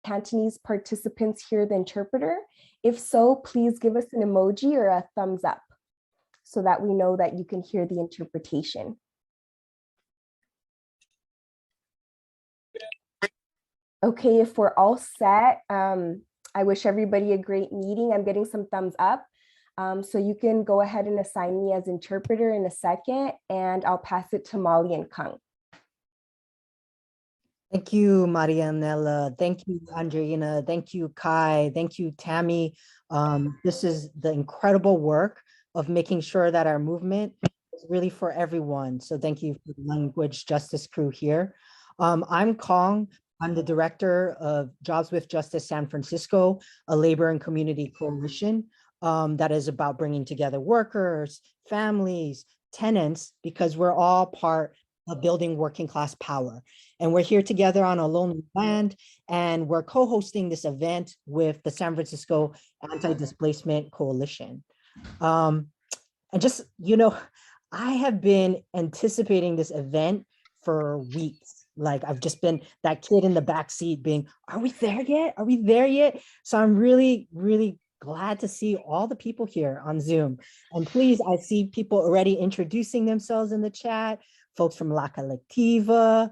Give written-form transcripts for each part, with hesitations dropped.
Cantonese participants hear the interpreter? If so, please give us an emoji or a thumbs up so that we know that you can hear the interpretation. Okay, if we're all set, I wish everybody a great meeting. I'm getting some thumbs up. So you can go ahead and assign me as interpreter in a second, and I'll pass it to Molly and Kung. Thank you, Marianela. Thank you, Andreina. Thank you, Kai. Thank you, Tammy. This is the incredible work of making sure that our movement is really for everyone. So thank you for the language justice crew here. I'm Kong. I'm the director of Jobs with Justice San Francisco, a labor and community coalition that is about bringing together workers, families, tenants, because we're all part of building working class power. And we're here together on a lonely land, and we're co-hosting this event with the San Francisco Anti-Displacement Coalition. And just, you know, I have been anticipating this event for weeks. Like, I've just been that kid in the back seat being, are we there yet? Are we there yet? So I'm really, really glad to see all the people here on Zoom. And please, I see people already introducing themselves in the chat, folks from La Colectiva,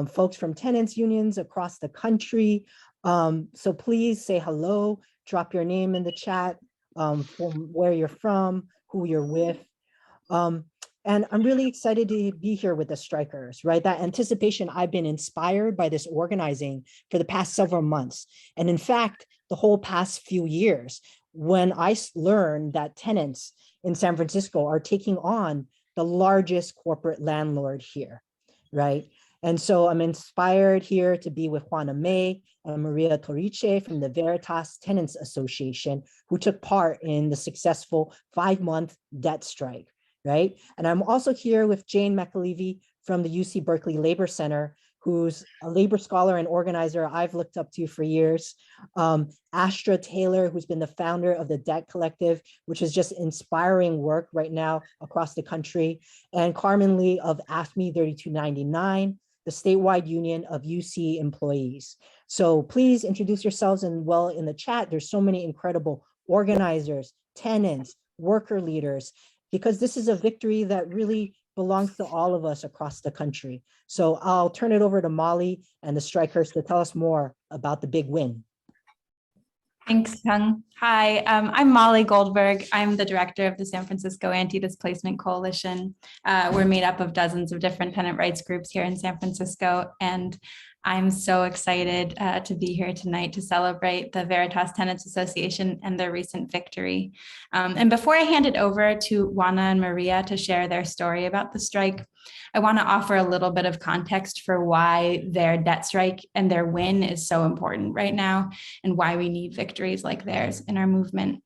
folks from tenants unions across the country. So please say hello, drop your name in the chat, from where you're from, who you're with. And I'm really excited to be here with the strikers, right? That anticipation, I've been inspired by this organizing for the past several months. And in fact, the whole past few years, when I learned that tenants in San Francisco are taking on the largest corporate landlord here, right? And so I'm inspired here to be with Juana May and Maria Torice from the Veritas Tenants Association, who took part in the successful 5-month debt strike, right? And I'm also here with Jane McAlevey from the UC Berkeley Labor Center, who's a labor scholar and organizer I've looked up to for years. Astra Taylor, who's been the founder of the Debt Collective, which is just inspiring work right now across the country. And Carmen Lee of AFME 3299, the statewide union of UC employees. So please introduce yourselves, and well, in the chat, there's so many incredible organizers, tenants, worker leaders, because this is a victory that really belongs to all of us across the country. So I'll turn it over to Molly and the strikers to tell us more about the big win. Thanks, Kung. Hi, I'm Molly Goldberg. I'm the director of the San Francisco Anti-Displacement Coalition. We're made up of dozens of different tenant rights groups here in San Francisco, and I'm so excited to be here tonight to celebrate the Veritas Tenants Association and their recent victory. And before I hand it over to Juana and Maria to share their story about the strike, I want to offer a little bit of context for why their debt strike and their win is so important right now, and why we need victories like theirs in our movement.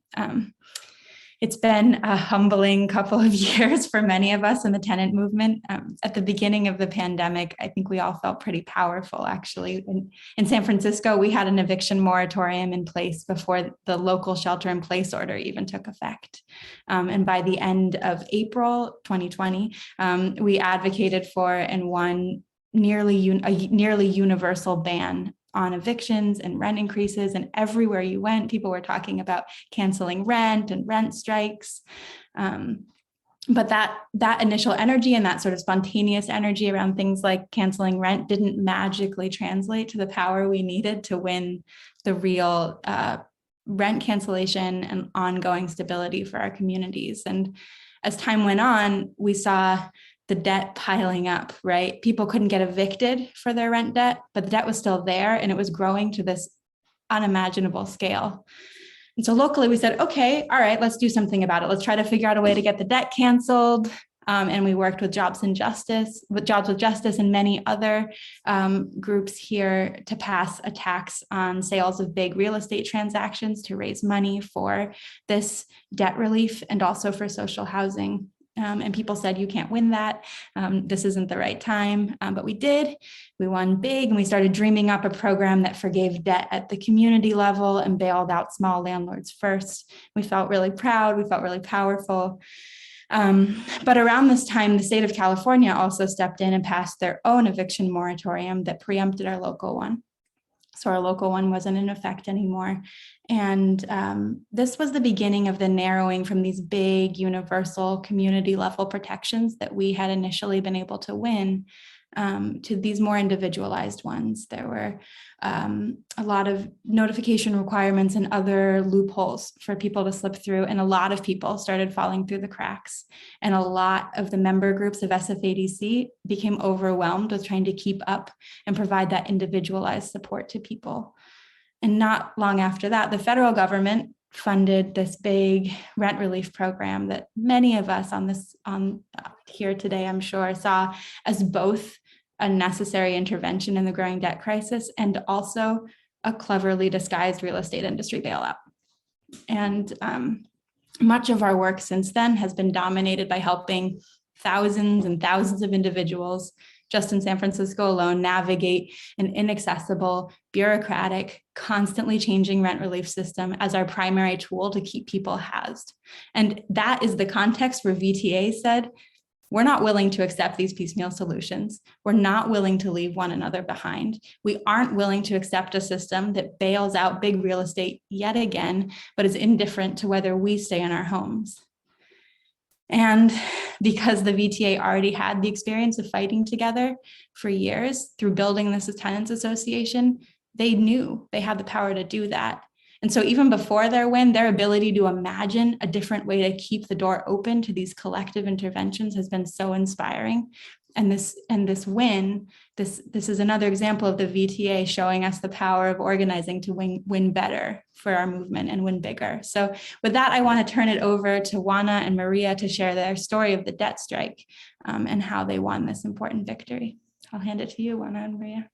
It's been a humbling couple of years for many of us in the tenant movement. At the beginning of the pandemic, I think we all felt pretty powerful, actually. In San Francisco, we had an eviction moratorium in place before the local shelter-in-place order even took effect. And by the end of April 2020, we advocated for and won a nearly universal ban on evictions and rent increases, and everywhere you went, people were talking about canceling rent and rent strikes. But that initial energy and that sort of spontaneous energy around things like canceling rent didn't magically translate to the power we needed to win the real rent cancellation and ongoing stability for our communities. And as time went on, we saw the debt piling up, right? People couldn't get evicted for their rent debt, but the debt was still there, and it was growing to this unimaginable scale. And so locally we said, okay, all right, let's do something about it. Let's try to figure out a way to get the debt canceled. And we worked with Jobs with Justice and many other groups here to pass a tax on sales of big real estate transactions to raise money for this debt relief and also for social housing. And people said, you can't win that. This isn't the right time. But we did. We won big, and we started dreaming up a program that forgave debt at the community level and bailed out small landlords first. We felt really proud. We felt really powerful. But around this time, the state of California also stepped in and passed their own eviction moratorium that preempted our local one. so our local one wasn't in effect anymore. And this was the beginning of the narrowing from these big universal community level protections that we had initially been able to win to these more individualized ones. There were a lot of notification requirements and other loopholes for people to slip through, and a lot of people started falling through the cracks. And a lot of the member groups of SFADC became overwhelmed with trying to keep up and provide that individualized support to people. And not long after that, the federal government funded this big rent relief program that many of us on here today, I'm sure, saw as both a necessary intervention in the growing debt crisis and also a cleverly disguised real estate industry bailout. And much of our work since then has been dominated by helping thousands and thousands of individuals just in San Francisco alone navigate an inaccessible, bureaucratic, constantly changing rent relief system as our primary tool to keep people housed. And that is the context where VTA said, we're not willing to accept these piecemeal solutions. We're not willing to leave one another behind. We aren't willing to accept a system that bails out big real estate yet again, but is indifferent to whether we stay in our homes. And because the VTA already had the experience of fighting together for years through building this Tenants Association, they knew they had the power to do that. And so even before their win, their ability to imagine a different way to keep the door open to these collective interventions has been so inspiring. And this win, this is another example of the VTA showing us the power of organizing to win better for our movement and win bigger. So with that, I want to turn it over to Juana and Maria to share their story of the debt strike and how they won this important victory. I'll hand it to you, Juana and Maria.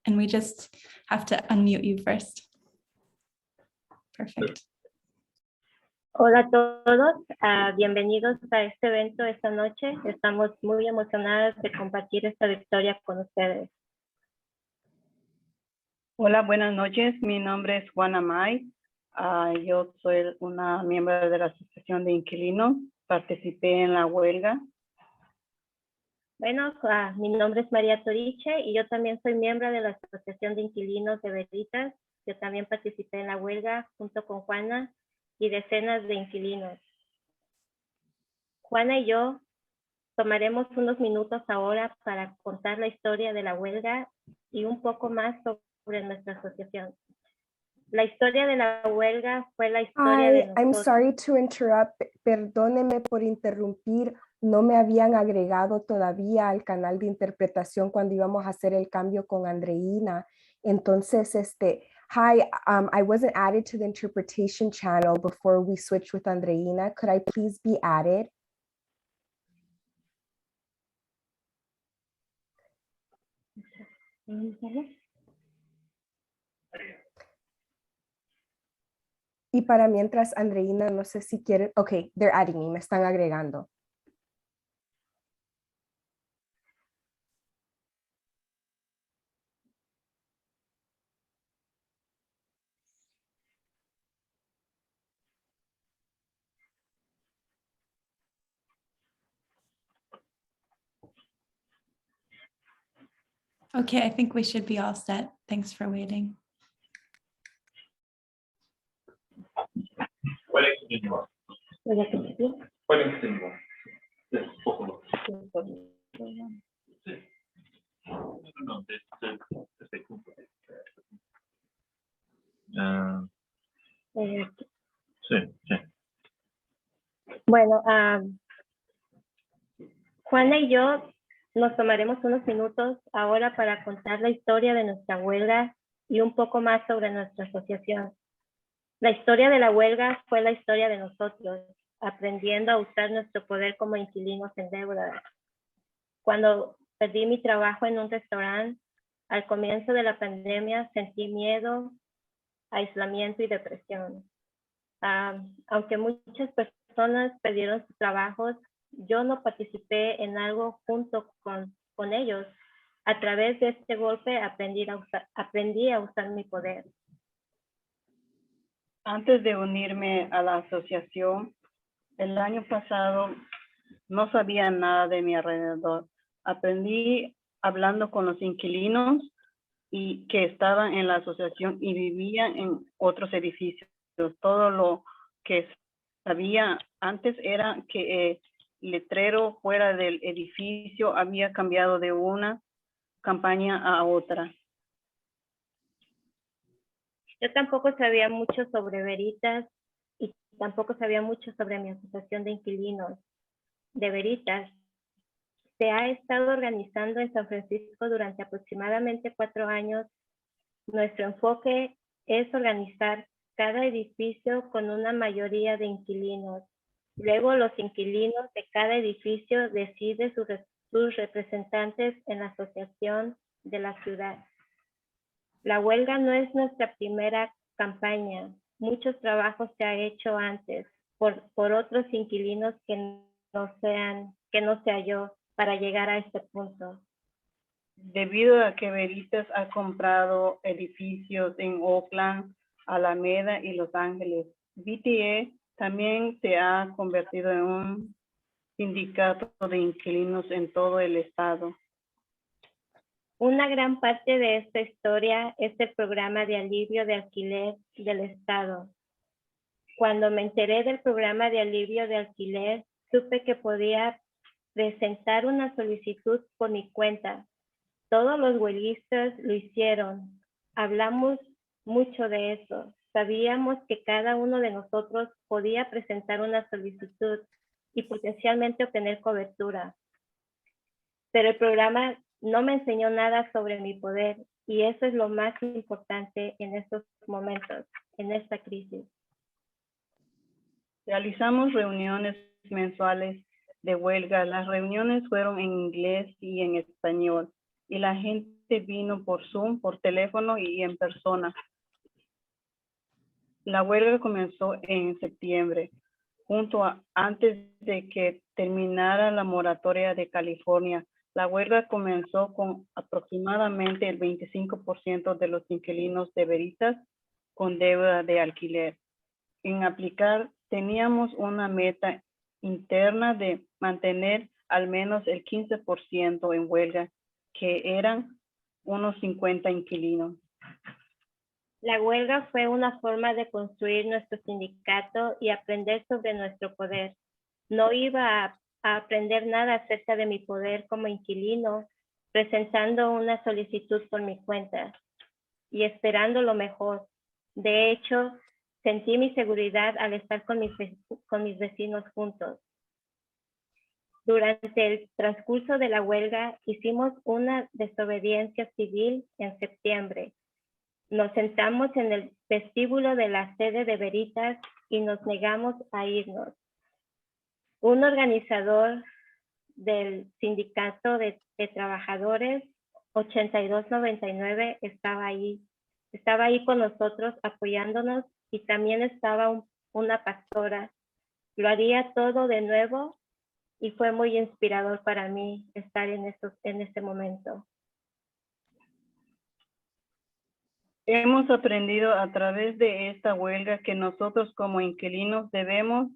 And we just have to unmute you first. Perfect. Hola a todos, bienvenidos a este evento esta noche. Estamos muy emocionadas de compartir esta victoria con ustedes. Hola, buenas noches. Mi nombre es Juana May. Yo soy una miembro de la Asociación de Inquilinos. Participé en la huelga. Bueno, mi nombre es María Toriche y yo también soy miembro de la Asociación de Inquilinos de Veritas. Yo también participé en la huelga junto con Juana y decenas de inquilinos. Juana y yo tomaremos unos minutos ahora para contar la historia de la huelga y un poco más sobre nuestra asociación. La historia de la huelga fue la historia de nosotros. I'm sorry to interrupt. Perdóneme por interrumpir. No me habían agregado todavía al canal de interpretación cuando íbamos a hacer el cambio con Andreina. Entonces, hi, I wasn't added to the interpretation channel before we switched with Andreina. Could I please be added? Y para mientras, Andreina, no sé si quiere. Okay, they're adding me están agregando. Okay, I think we should be all set. Thanks for waiting. Pueden continuar. Pueden continuar. Sí, por favor. Sí. No, este punto. Sí, sí. Bueno, Juana y yo nos tomaremos unos minutos ahora para contar la historia de nuestra huelga y un poco más sobre nuestra asociación. La historia de la huelga fue la historia de nosotros, aprendiendo a usar nuestro poder como inquilinos en deuda. Cuando perdí mi trabajo en un restaurante, al comienzo de la pandemia sentí miedo, aislamiento y depresión. Aunque muchas personas perdieron sus trabajos, yo no participé en algo junto con ellos. A través de este golpe aprendí a usar mi poder. Antes de unirme a la asociación, El año pasado no sabía nada de mi alrededor. Aprendí hablando con los inquilinos y que estaban en la asociación y vivían en otros edificios. Todo lo que sabía antes era que el letrero fuera del edificio había cambiado de una campaña a otra. Yo tampoco sabía mucho sobre Veritas y tampoco sabía mucho sobre mi asociación de inquilinos. De Veritas se ha estado organizando en San Francisco durante aproximadamente 4 años. Nuestro enfoque es organizar cada edificio con una mayoría de inquilinos. Luego los inquilinos de cada edificio deciden sus representantes en la asociación de la ciudad. La huelga no es nuestra primera campaña. Muchos trabajos se han hecho antes por otros inquilinos que no sea yo para llegar a este punto. Debido a que Veritas ha comprado edificios en Oakland, Alameda y Los Ángeles, VTA también se ha convertido en un sindicato de inquilinos en todo el estado. Una gran parte de esta historia es el programa de alivio de alquiler del estado. Cuando me enteré del programa de alivio de alquiler, supe que podía presentar una solicitud por mi cuenta. Todos los huelguistas lo hicieron. Hablamos mucho de eso. Sabíamos que cada uno de nosotros podía presentar una solicitud y potencialmente obtener cobertura. Pero el programa no me enseñó nada sobre mi poder y eso es lo más importante en estos momentos, en esta crisis. Realizamos reuniones mensuales de huelga. Las reuniones fueron en inglés y en español y la gente vino por Zoom, por teléfono y en persona. La huelga comenzó en septiembre, antes de que terminara la moratoria de California. La huelga comenzó con aproximadamente el 25% de los inquilinos de Veritas con deuda de alquiler. En aplicar, teníamos una meta interna de mantener al menos el 15% en huelga, que eran unos 50 inquilinos. La huelga fue una forma de construir nuestro sindicato y aprender sobre nuestro poder. No iba a aprender nada acerca de mi poder como inquilino, presentando una solicitud por mi cuenta y esperando lo mejor. De hecho, sentí mi seguridad al estar con mis vecinos juntos. Durante el transcurso de la huelga, hicimos una desobediencia civil en septiembre. Nos sentamos en el vestíbulo de la sede de Veritas y nos negamos a irnos. Un organizador del sindicato de trabajadores 8299 estaba ahí con nosotros apoyándonos y también estaba una pastora. Lo haría todo de nuevo y fue muy inspirador para mí estar en ese momento. Hemos aprendido a través de esta huelga que nosotros como inquilinos debemos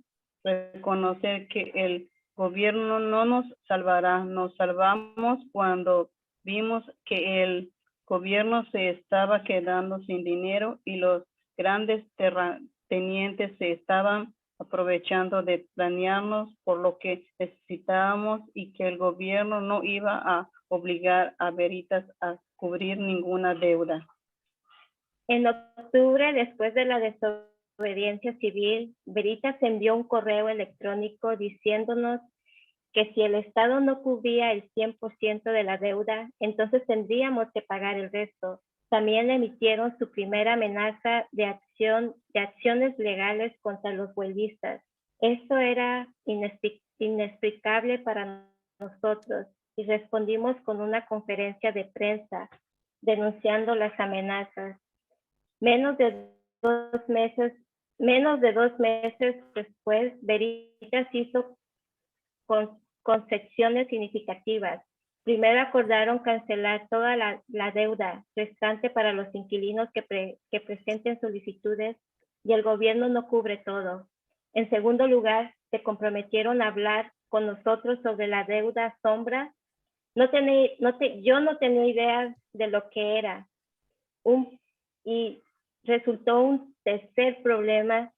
reconocer que el gobierno no nos salvará. Nos salvamos cuando vimos que el gobierno se estaba quedando sin dinero y los grandes terratenientes se estaban aprovechando de planearnos por lo que necesitábamos y que el gobierno no iba a obligar a Veritas a cubrir ninguna deuda. En octubre, después de la desobediencia civil, Veritas envió un correo electrónico diciéndonos que si el Estado no cubría el 100% de la deuda, entonces tendríamos que pagar el resto. También emitieron su primera amenaza de acciones legales contra los huelguistas. Esto era inexplicable para nosotros y respondimos con una conferencia de prensa denunciando las amenazas. Menos de 2 meses después, Veritas hizo concesiones significativas. Primero acordaron cancelar toda la deuda restante para los inquilinos que presenten solicitudes y el gobierno no cubre todo. En segundo lugar, se comprometieron a hablar con nosotros sobre la deuda sombra. Yo no tenía idea de lo que era. Y resultó un tercer problema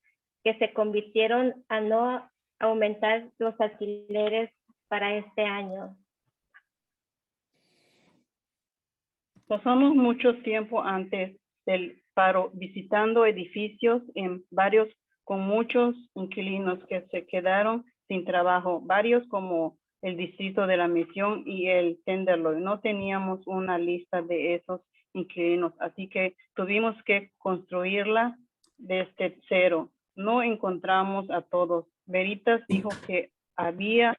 que se convirtieron a no aumentar los alquileres para este año. Pasamos mucho tiempo antes del paro visitando edificios en varios con muchos inquilinos que se quedaron sin trabajo, varios como el Distrito de la Misión y el Tenderloin. No teníamos una lista de esos inquilinos, así que tuvimos que construirla desde cero. No encontramos a todos. Veritas dijo que había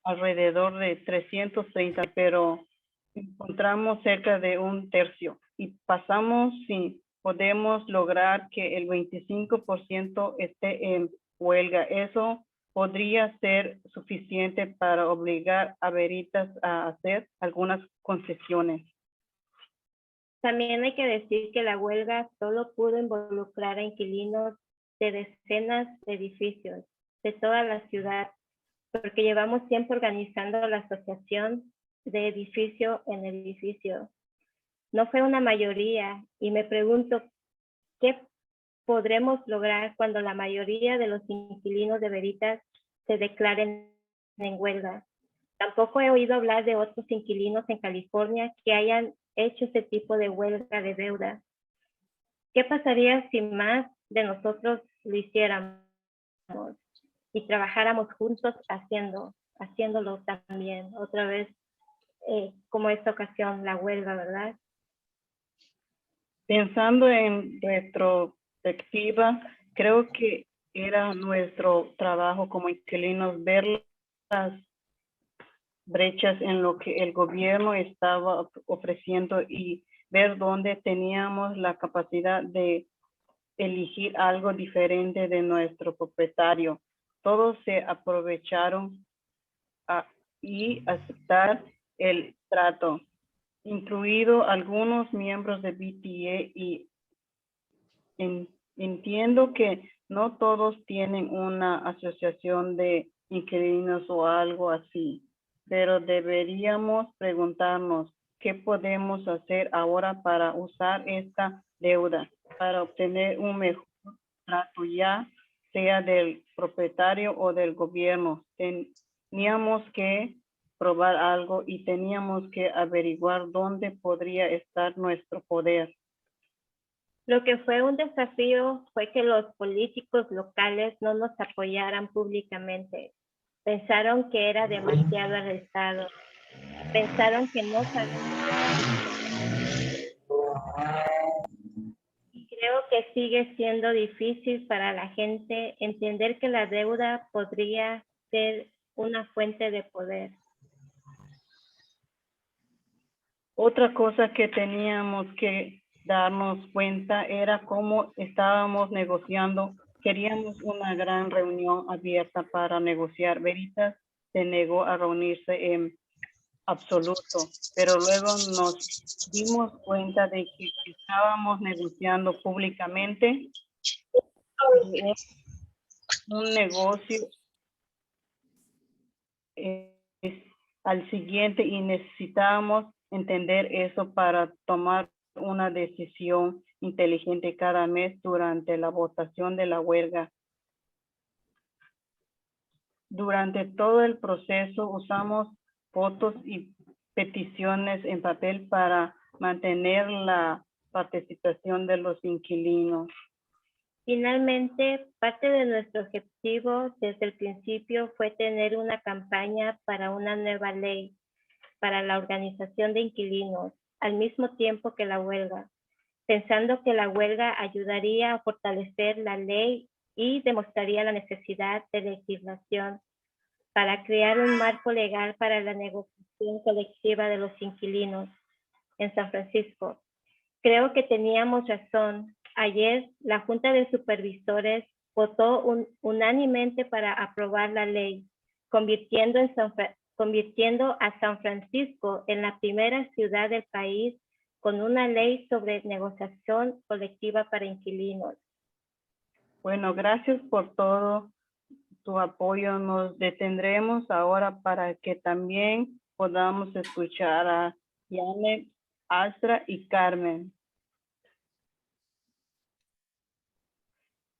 alrededor de 330, pero encontramos cerca de un tercio y pasamos si podemos lograr que el 25% esté en huelga. Eso podría ser suficiente para obligar a Veritas a hacer algunas concesiones. También hay que decir que la huelga solo pudo involucrar a inquilinos de decenas de edificios de toda la ciudad, porque llevamos tiempo organizando la asociación de edificio en edificio. No fue una mayoría y me pregunto qué podremos lograr cuando la mayoría de los inquilinos de Veritas se declaren en huelga. Tampoco he oído hablar de otros inquilinos en California que hayan hecho ese tipo de huelga de deuda. ¿Qué pasaría si más de nosotros lo hiciéramos y trabajáramos juntos haciéndolo también? Otra vez, como esta ocasión, la huelga, ¿verdad? Pensando en retrospectiva, creo que era nuestro trabajo como inquilinos ver las brechas en lo que el gobierno estaba ofreciendo y ver dónde teníamos la capacidad de elegir algo diferente de nuestro propietario. Todos se aprovecharon y aceptar el trato, incluido algunos miembros de BTA, y entiendo que no todos tienen una asociación de inquilinos o algo así, pero deberíamos preguntarnos qué podemos hacer ahora para usar esta deuda, para obtener un mejor trato, ya sea del propietario o del gobierno. Teníamos que probar algo y teníamos que averiguar dónde podría estar nuestro poder. Lo que fue un desafío fue que los políticos locales no nos apoyaran públicamente. Pensaron que era demasiado arriesgado. Pensaron que no sabían. Y creo que sigue siendo difícil para la gente entender que la deuda podría ser una fuente de poder. Otra cosa que teníamos que darnos cuenta era cómo estábamos negociando. Queríamos una gran reunión abierta para negociar. Veritas se negó a reunirse en absoluto, pero luego nos dimos cuenta de que estábamos negociando públicamente un negocio al siguiente y necesitábamos entender eso para tomar una decisión inteligente cada mes durante la votación de la huelga. Durante todo el proceso usamos fotos y peticiones en papel para mantener la participación de los inquilinos. Finalmente, parte de nuestro objetivo desde el principio fue tener una campaña para una nueva ley para la organización de inquilinos, al mismo tiempo que la huelga, pensando que la huelga ayudaría a fortalecer la ley y demostraría la necesidad de legislación para crear un marco legal para la negociación colectiva de los inquilinos en San Francisco. Creo que teníamos razón. Ayer, la Junta de Supervisores votó unánimemente para aprobar la ley, convirtiendo a San Francisco en la primera ciudad del país con una ley sobre negociación colectiva para inquilinos. Bueno, gracias por todo su apoyo. Nos detendremos ahora para que también podamos escuchar a Janet, Astra y Carmen.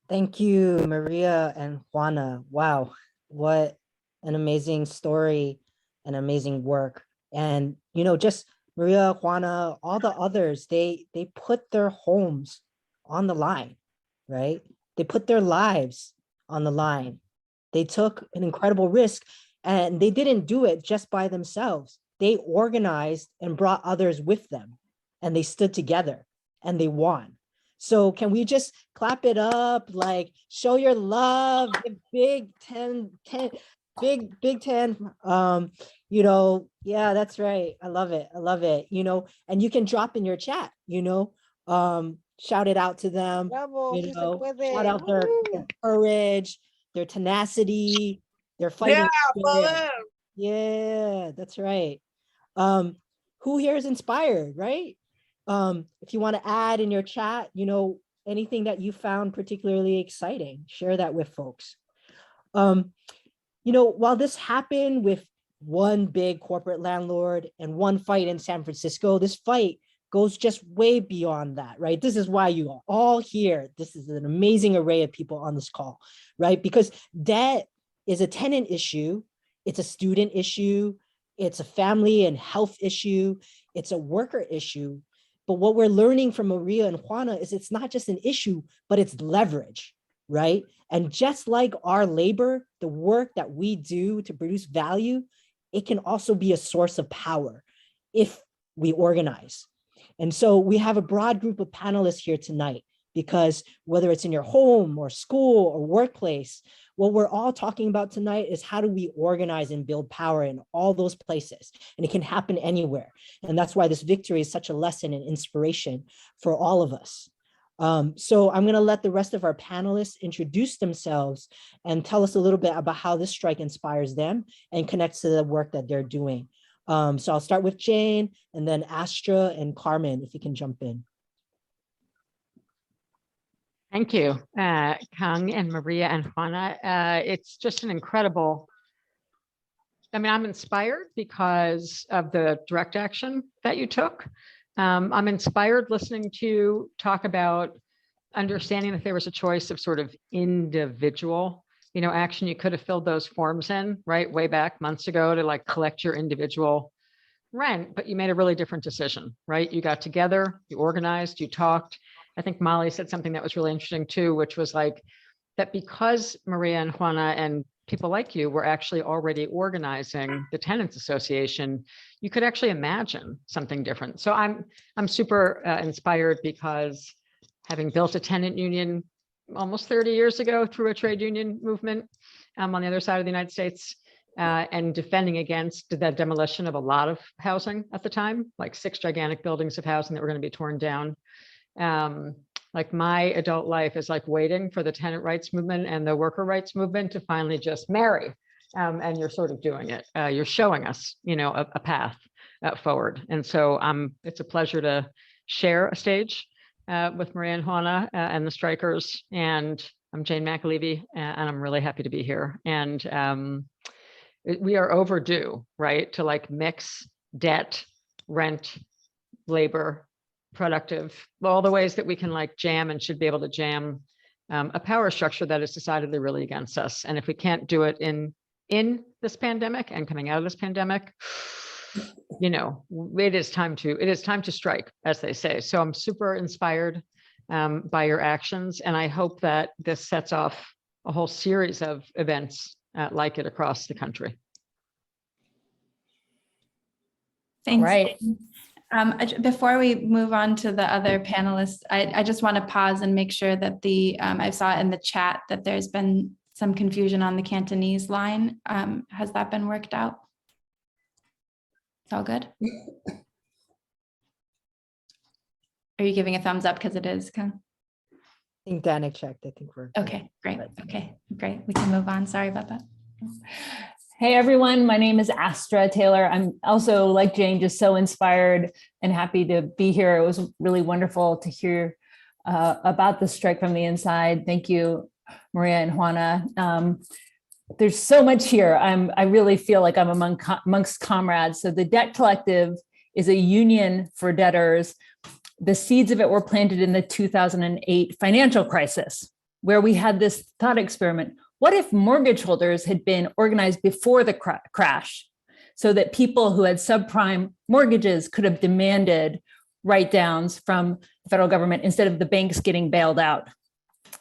Thank you, Maria and Juana. Wow, what an amazing story and amazing work. And, you know, just Maria, Juana, all the others, they put their homes on the line, right? They put their lives on the line. They took an incredible risk, and they didn't do it just by themselves. They organized and brought others with them, and they stood together and they won. So can we just clap it up, like show your love, give Big Ten, Big Ten, you know, yeah, that's right. I love it. I love it. You know, and you can drop in your chat, you know, shout it out to them, you know, shout out their courage, their tenacity, their fighting spirit. Yeah, that's right. Who here is inspired, right? If you want to add in your chat, you know, anything that you found particularly exciting, share that with folks. You know, while this happened with one big corporate landlord and one fight in San Francisco, this fight goes just way beyond that, right? This is why you are all here. This is an amazing array of people on this call, right? Because debt is a tenant issue, it's a student issue, it's a family and health issue, it's a worker issue. But what we're learning from Maria and Juana is it's not just an issue, but it's leverage, right? And just like our labor, the work that we do to produce value, it can also be a source of power if we organize. And so we have a broad group of panelists here tonight, because whether it's in your home or school or workplace, what we're all talking about tonight is how do we organize and build power in all those places? And it can happen anywhere. And that's why this victory is such a lesson and inspiration for all of us. So I'm gonna let the rest of our panelists introduce themselves and tell us a little bit about how this strike inspires them and connects to the work that they're doing. So I'll start with Jane and then Astra and Carmen, if you can jump in. Thank you, Kang and Maria and Juana. It's just an incredible, I mean, I'm inspired because of the direct action that you took. I'm inspired listening to you talk about understanding that there was a choice of sort of individual, you know, action. You could have filled those forms in, right, way back months ago to like collect your individual rent, but you made a really different decision, right? You got together, you organized, you talked. I think Molly said something that was really interesting too, which was like that because Maria and Juana and people like you were actually already organizing the Tenants Association, you could actually imagine something different. So I'm super inspired because having built a tenant union almost 30 years ago through a trade union movement on the other side of the United States, and defending against the demolition of a lot of housing at the time, like 6 gigantic buildings of housing that were going to be torn down. Like my adult life is like waiting for the tenant rights movement and the worker rights movement to finally just marry. And you're sort of doing it. You're showing us, you know, a path forward. And so it's a pleasure to share a stage with Maria and Juana and the strikers. And I'm Jane McAlevey, and I'm really happy to be here. And we are overdue, right, to like mix debt, rent, labor, productive, all the ways that we can like jam and should be able to jam a power structure that is decidedly really against us. And if we can't do it in this pandemic and coming out of this pandemic, you know, it is time to strike, as they say. So I'm super inspired by your actions, and I hope that this sets off a whole series of events like it across the country. Thanks. Right. Before we move on to the other panelists, I just want to pause and make sure that I saw in the chat that there's been some confusion on the Cantonese line. Has that been worked out? It's all good? Are you giving a thumbs up because it is? Kang? I think Danik checked. I think we're Okay, great. Okay, great. We can move on. Sorry about that. Hey everyone, my name is Astra Taylor. I'm also, like Jane, just so inspired and happy to be here. It was really wonderful to hear about the strike from the inside. Thank you, Maria and Juana. there's so much here. I really feel like I'm amongst comrades. So the Debt Collective is a union for debtors. The seeds of it were planted in the 2008 financial crisis, where we had this thought experiment. What if mortgage holders had been organized before the crash, so that people who had subprime mortgages could have demanded write-downs from the federal government instead of the banks getting bailed out?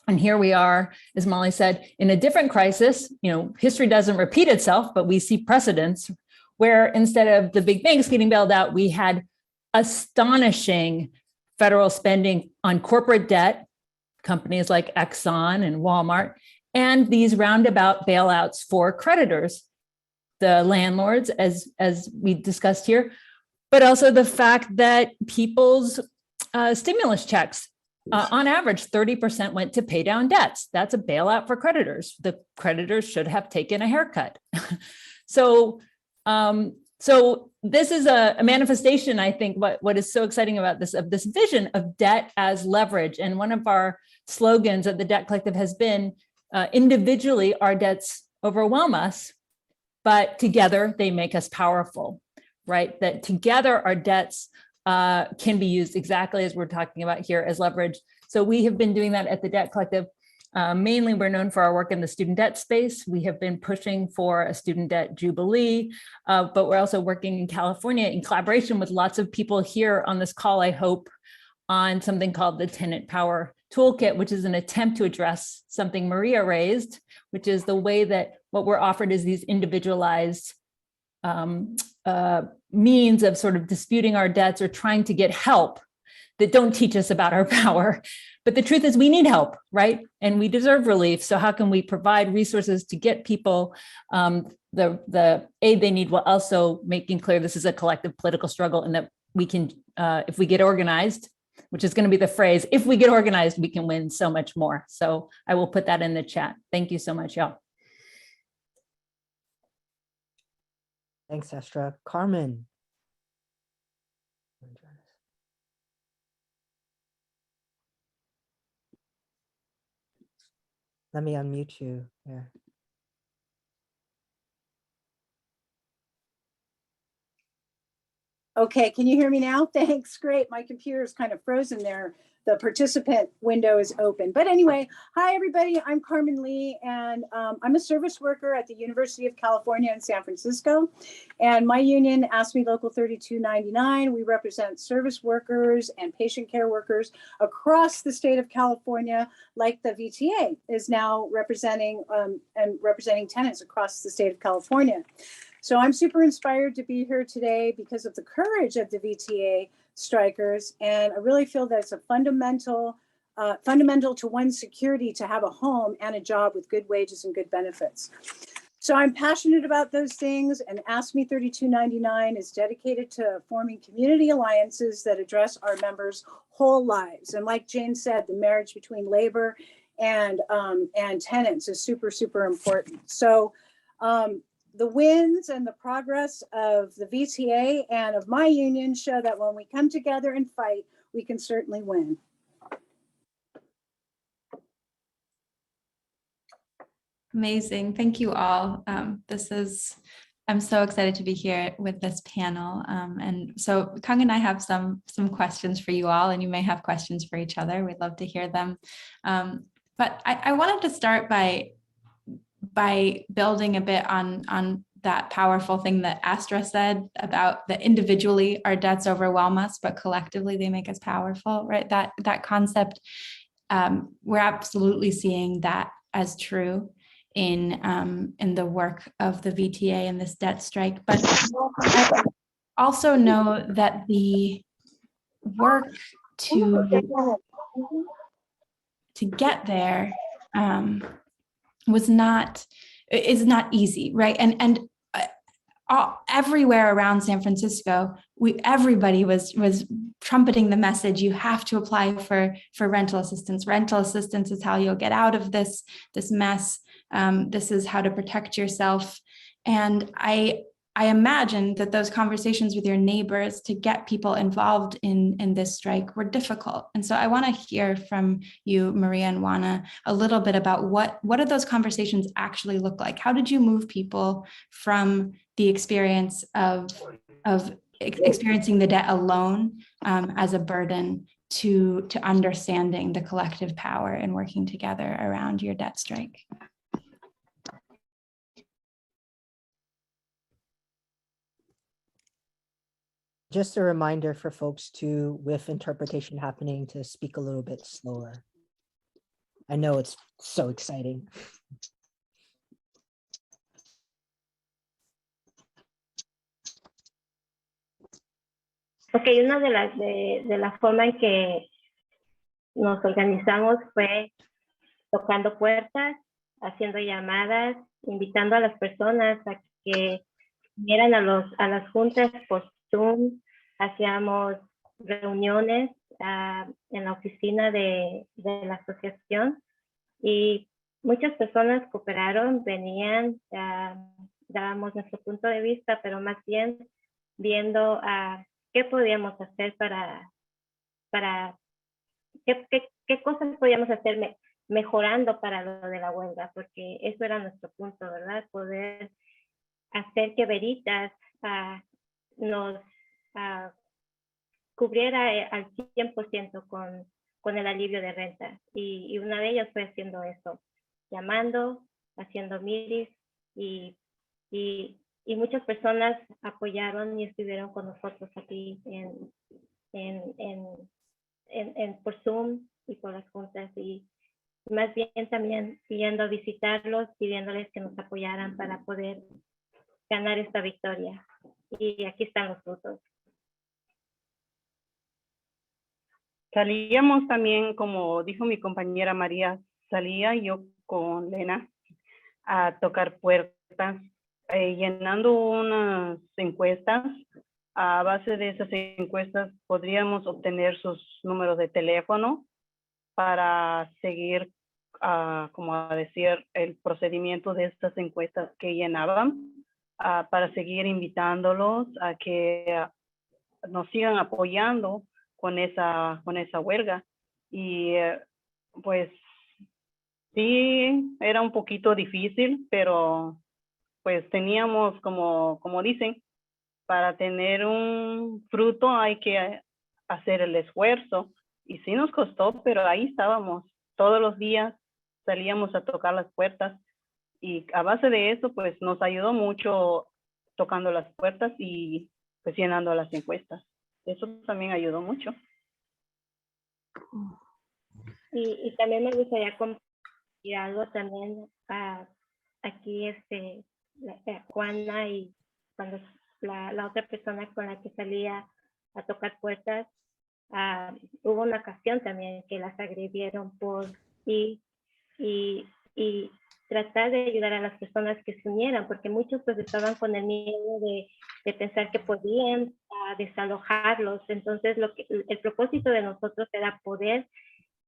And here we are, as Molly said, in a different crisis. History doesn't repeat itself, but we see precedents where instead of the big banks getting bailed out, we had astonishing federal spending on corporate debt, companies like Exxon and Walmart, and these roundabout bailouts for creditors, the landlords, as we discussed here, but also the fact that people's stimulus checks, on average, 30% went to pay down debts. That's a bailout for creditors. The creditors should have taken a haircut. So this is a manifestation, I think, what is so exciting about this, of this vision of debt as leverage. And one of our slogans at the Debt Collective has been, individually, our debts overwhelm us, but together they make us powerful, right? That together our debts can be used exactly as we're talking about here as leverage. So we have been doing that at the Debt Collective. Mainly, we're known for our work in the student debt space. We have been pushing for a student debt jubilee, but we're also working in California in collaboration with lots of people here on this call, I hope, on something called the Tenant Power Toolkit, which is an attempt to address something Maria raised, which is the way that what we're offered is these individualized means of sort of disputing our debts or trying to get help that don't teach us about our power. But the truth is we need help, right? And we deserve relief. So how can we provide resources to get people the aid they need, while also making clear this is a collective political struggle, and that we can, if we get organized, which is going to be the phrase, if we get organized, we can win so much more. So I will put that in the chat. Thank you so much, y'all. Thanks, Astra. Carmen. Let me unmute you here. Okay, can you hear me now? Thanks, great. My computer is kind of frozen there. The participant window is open. But anyway, hi everybody, I'm Carmen Lee, and I'm a service worker at the University of California in San Francisco. And my union, AFSCME Local 3299, we represent service workers and patient care workers across the state of California, like the VTA is now representing tenants across the state of California. So I'm super inspired to be here today because of the courage of the VTA strikers. And I really feel that it's a fundamental to one's security to have a home and a job with good wages and good benefits. So I'm passionate about those things, and AFSCME 3299 is dedicated to forming community alliances that address our members' whole lives. And like Jane said, the marriage between labor and tenants is super, super important. So the wins and the progress of the VTA and of my union show that when we come together and fight, we can certainly win. Amazing. Thank you all. I'm so excited to be here with this panel. And so Kang and I have some questions for you all, and you may have questions for each other. We'd love to hear them. But I wanted to start by building a bit on that powerful thing that Astra said about that individually our debts overwhelm us, but collectively they make us powerful, right? That concept, we're absolutely seeing that as true in the work of the VTA and this debt strike. But I also know that the work to get there is not easy, right? And everywhere around San Francisco, everybody was trumpeting the message: you have to apply for rental assistance. Rental assistance is how you'll get out of this mess. This is how to protect yourself. And I I imagine that those conversations with your neighbors to get people involved in this strike were difficult. And so I want to hear from you, Maria and Juana, a little bit about what did those conversations actually look like? How did you move people from the experience of experiencing the debt alone as a burden to understanding the collective power and working together around your debt strike? Just a reminder for folks to, with interpretation happening, to speak a little bit slower. I know it's so exciting. Ok, una de la forma en que nos organizamos fue tocando puertas, haciendo llamadas, invitando a las personas a que vinieran a las juntas por Zoom, hacíamos reuniones en la oficina de la asociación y muchas personas cooperaron, venían, dábamos nuestro punto de vista, pero más bien viendo qué podíamos hacer qué cosas podíamos hacer mejorando para lo de la huelga, porque eso era nuestro punto, ¿verdad? Poder hacer que Veritas nos cubriera al 100% con el alivio de renta. Y una de ellas fue haciendo eso, llamando, haciendo meetings y muchas personas apoyaron y estuvieron con nosotros aquí por Zoom y por las juntas y más bien también yendo a visitarlos, pidiéndoles que nos apoyaran para poder ganar esta victoria. Y aquí están los frutos. Salíamos también, como dijo mi compañera María, salía yo con Lena a tocar puertas, llenando unas encuestas. A base de esas encuestas podríamos obtener sus números de teléfono para seguir, como a decir, el procedimiento de estas encuestas que llenaban, para seguir invitándolos a que nos sigan apoyando con esa huelga. Y pues sí, era un poquito difícil, pero pues teníamos, como dicen, para tener un fruto hay que hacer el esfuerzo. Y sí nos costó, pero ahí estábamos. Todos los días salíamos a tocar las puertas. Y a base de eso, pues nos ayudó mucho tocando las puertas y pues llenando las encuestas. Eso también ayudó mucho. Y también me gustaría compartir algo también aquí, Juana y cuando la otra persona con la que salía a tocar puertas, hubo una ocasión también que las agredieron y tratar de ayudar a las personas que se unieran, porque muchos pues estaban con el miedo de pensar que podían desalojarlos. Entonces el propósito de nosotros era poder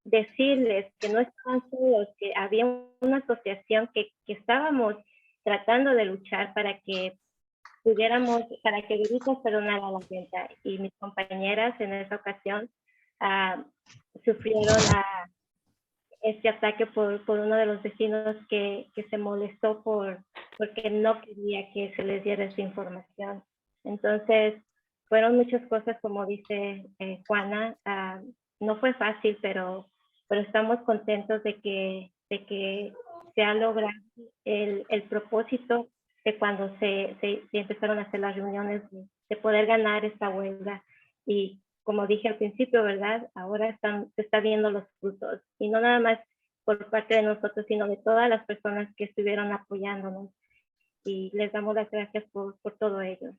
decirles que no estaban solos, que había una asociación que estábamos tratando de luchar para que Veritas perdonara la renta. Y mis compañeras en esa ocasión sufrieron este ataque por uno de los vecinos que se molestó porque no quería que se les diera esa información. Entonces, fueron muchas cosas, como dice Juana. No fue fácil, pero estamos contentos de que se ha logrado el propósito de cuando se empezaron a hacer las reuniones de poder ganar esta huelga. Y como dije al principio, ¿verdad? Ahora se está viendo los frutos. Y no nada más por parte de nosotros, sino de todas las personas que estuvieron apoyándonos. Y les damos las gracias por todo ello.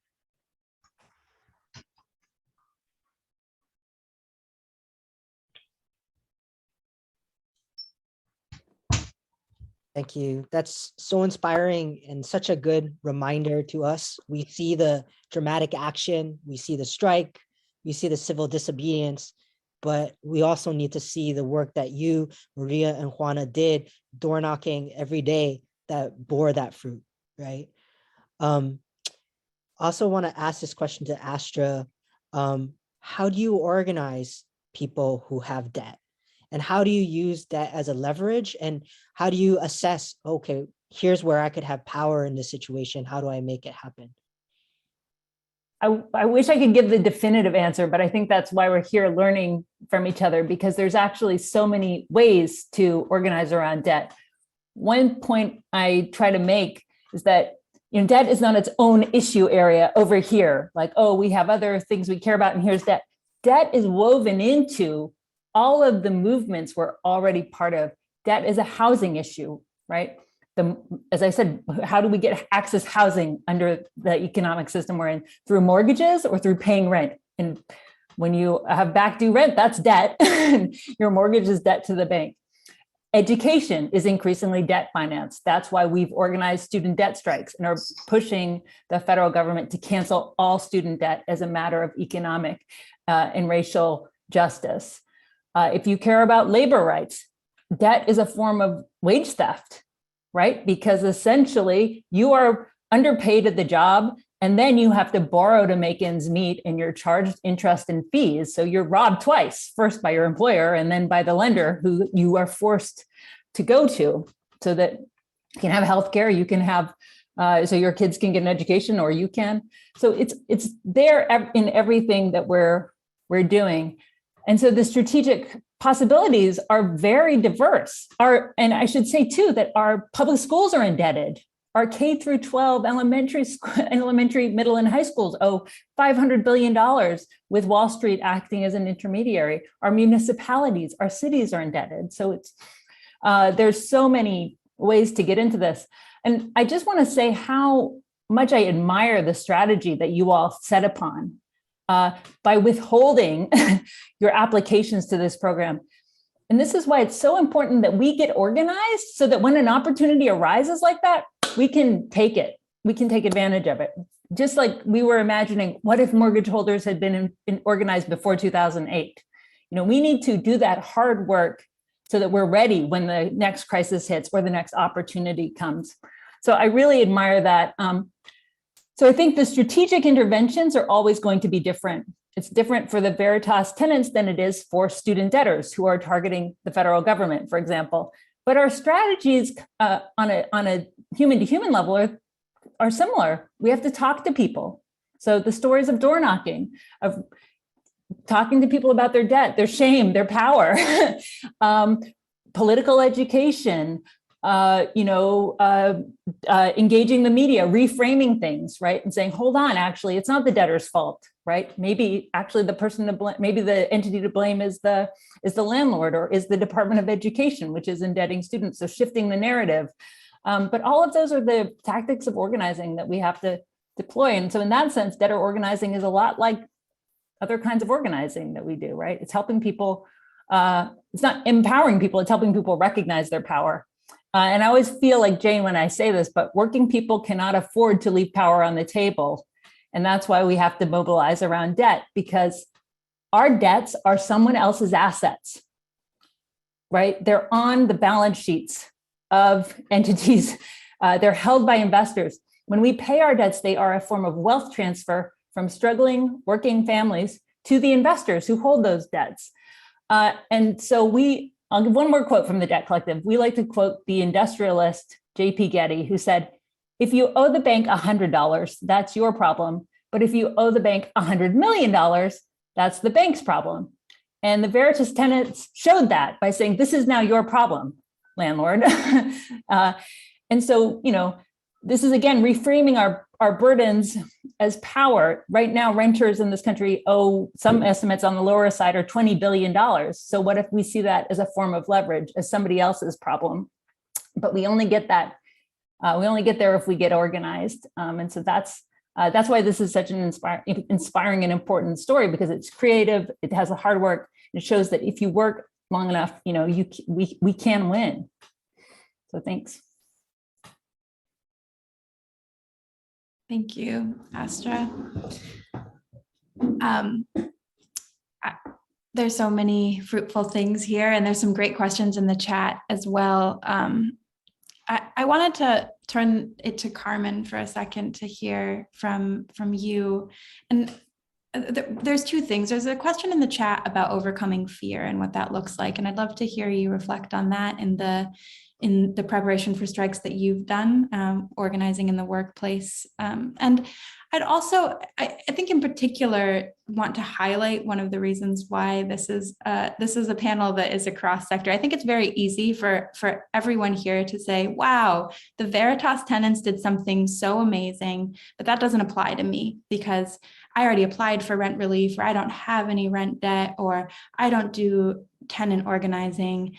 Thank you. That's so inspiring and such a good reminder to us. We see the dramatic action, we see the strike, we see the civil disobedience, but we also need to see the work that you, Maria and Juana did, door knocking every day that bore that fruit, right? also want to ask this question to Astra. How do you organize people who have debt? And how do you use debt as a leverage? And how do you assess, okay, here's where I could have power in this situation. How do I make it happen? I wish I could give the definitive answer, but I think that's why we're here learning from each other, because there's actually so many ways to organize around debt. One point I try to make is that debt is not its own issue area over here. Like, oh, we have other things we care about, and here's debt. Debt is woven into all of the movements we're already part of. Debt is a housing issue, right? As I said, how do we get access housing under the economic system we're in? Through mortgages or through paying rent? And when you have back due rent, that's debt. Your mortgage is debt to the bank. Education is increasingly debt financed. That's why we've organized student debt strikes and are pushing the federal government to cancel all student debt as a matter of economic and racial justice. If you care about labor rights, debt is a form of wage theft, right? Because essentially you are underpaid at the job, and then you have to borrow to make ends meet, and you're charged interest and fees. So you're robbed twice, first by your employer and then by the lender who you are forced to go to, so that you can have healthcare, you can have, so your kids can get an education, or you can. So it's there in everything that we're doing. And so the strategic possibilities are very diverse. And I should say too, that our public schools are indebted. Our K through 12 elementary, middle, and high schools owe $500 billion, with Wall Street acting as an intermediary. Our municipalities, our cities are indebted. So there's so many ways to get into this. And I just want to say how much I admire the strategy that you all set upon by withholding your applications to this program. And this is why it's so important that we get organized, so that when an opportunity arises like that, we can take it. We can take advantage of it. Just like we were imagining, what if mortgage holders had been organized before 2008? We need to do that hard work so that we're ready when the next crisis hits or the next opportunity comes. So I really admire that. So I think the strategic interventions are always going to be different. It's different for the Veritas tenants than it is for student debtors who are targeting the federal government, for example. But our strategies on a human-to-human level are similar. We have to talk to people. So the stories of door knocking, of talking to people about their debt, their shame, their power, political education, engaging the media, reframing things, right? And saying, hold on, actually, it's not the debtor's fault, right? Maybe actually the person to blame, maybe the entity to blame is the landlord, or is the Department of Education, which is indebting students. So shifting the narrative. But all of those are the tactics of organizing that we have to deploy. And so in that sense, debtor organizing is a lot like other kinds of organizing that we do, right? It's helping people, it's not empowering people, it's helping people recognize their power. And I always feel like Jane when I say this, but working people cannot afford to leave power on the table. And that's why we have to mobilize around debt, because our debts are someone else's assets, right? They're on the balance sheets of entities. They're held by investors. When we pay our debts, they are a form of wealth transfer from struggling working families to the investors who hold those debts. And so I'll give one more quote from the Debt Collective. We like to quote the industrialist J.P. Getty, who said, if you owe the bank $100, that's your problem. But if you owe the bank $100 million, that's the bank's problem. And the Veritas tenants showed that by saying, this is now your problem, landlord. And so, this is, again, reframing our burdens as power. Right now, renters in this country owe, some estimates on the lower side are $20 billion. So what if we see that as a form of leverage, as somebody else's problem? But we only get that, we only get there if we get organized. And so that's why this is such an inspiring and important story, because it's creative, it has a hard work, it shows that if you work long enough, we can win. So thanks. Thank you, Astra. There's so many fruitful things here, and there's some great questions in the chat as well. I wanted to turn it to Carmen for a second to hear from you. And there's two things. There's a question in the chat about overcoming fear and what that looks like. And I'd love to hear you reflect on that in the preparation for strikes that you've done, organizing in the workplace. And I'd also, I think in particular, want to highlight one of the reasons why this is a panel that is a cross sector. I think it's very easy for everyone here to say, wow, the Veritas tenants did something so amazing, but that doesn't apply to me because I already applied for rent relief, or I don't have any rent debt, or I don't do tenant organizing.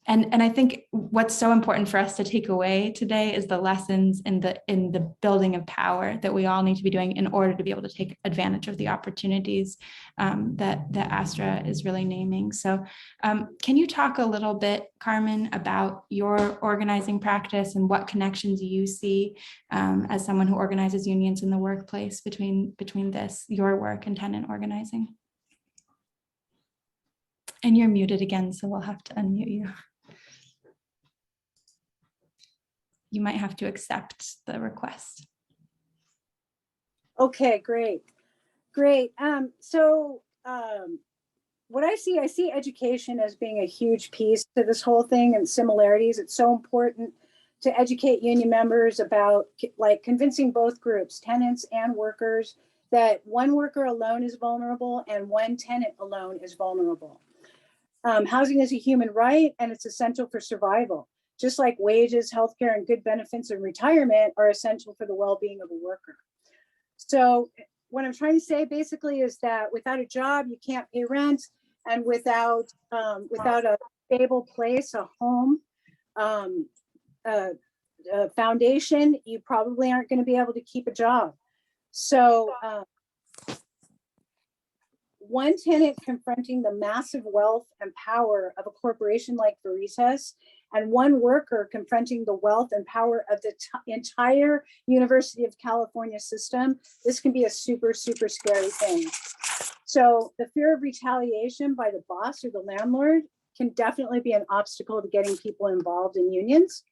And I think what's so important for us to take away today is the lessons in the building of power that we all need to be doing in order to be able to take advantage of the opportunities that Astra is really naming. So can you talk a little bit, Carmen, about your organizing practice and what connections you see as someone who organizes unions in the workplace between your work and tenant organizing? And you're muted again, so we'll have to unmute you. You might have to accept the request. Okay, great. What I see education as being a huge piece to this whole thing and similarities. It's so important to educate union members about like convincing both groups, tenants and workers, that one worker alone is vulnerable and one tenant alone is vulnerable. Housing is a human right and it's essential for survival. Just like wages, healthcare, and good benefits and retirement are essential for the well-being of a worker. So what I'm trying to say basically is that without a job, you can't pay rent, and without a stable place, a home, a foundation, you probably aren't going to be able to keep a job. So one tenant confronting the massive wealth and power of a corporation like Veritas, and one worker confronting the wealth and power of the entire University of California system, this can be a super, super scary thing. So the fear of retaliation by the boss or the landlord can definitely be an obstacle to getting people involved in unions.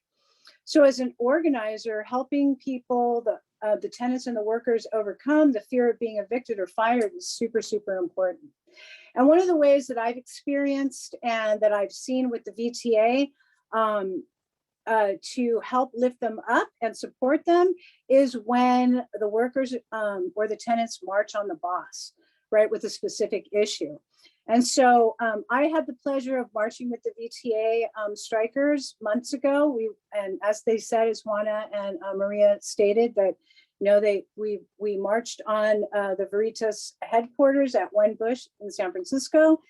So as an organizer, helping people, the tenants and the workers overcome the fear of being evicted or fired is super, super important. And one of the ways that I've experienced and that I've seen with the VTA to help lift them up and support them is when the workers or the tenants march on the boss, right, with a specific issue. And so I had the pleasure of marching with the VTA strikers months ago. And as they said, as Juana and Maria stated, that we marched on the Veritas headquarters at One Bush in San Francisco,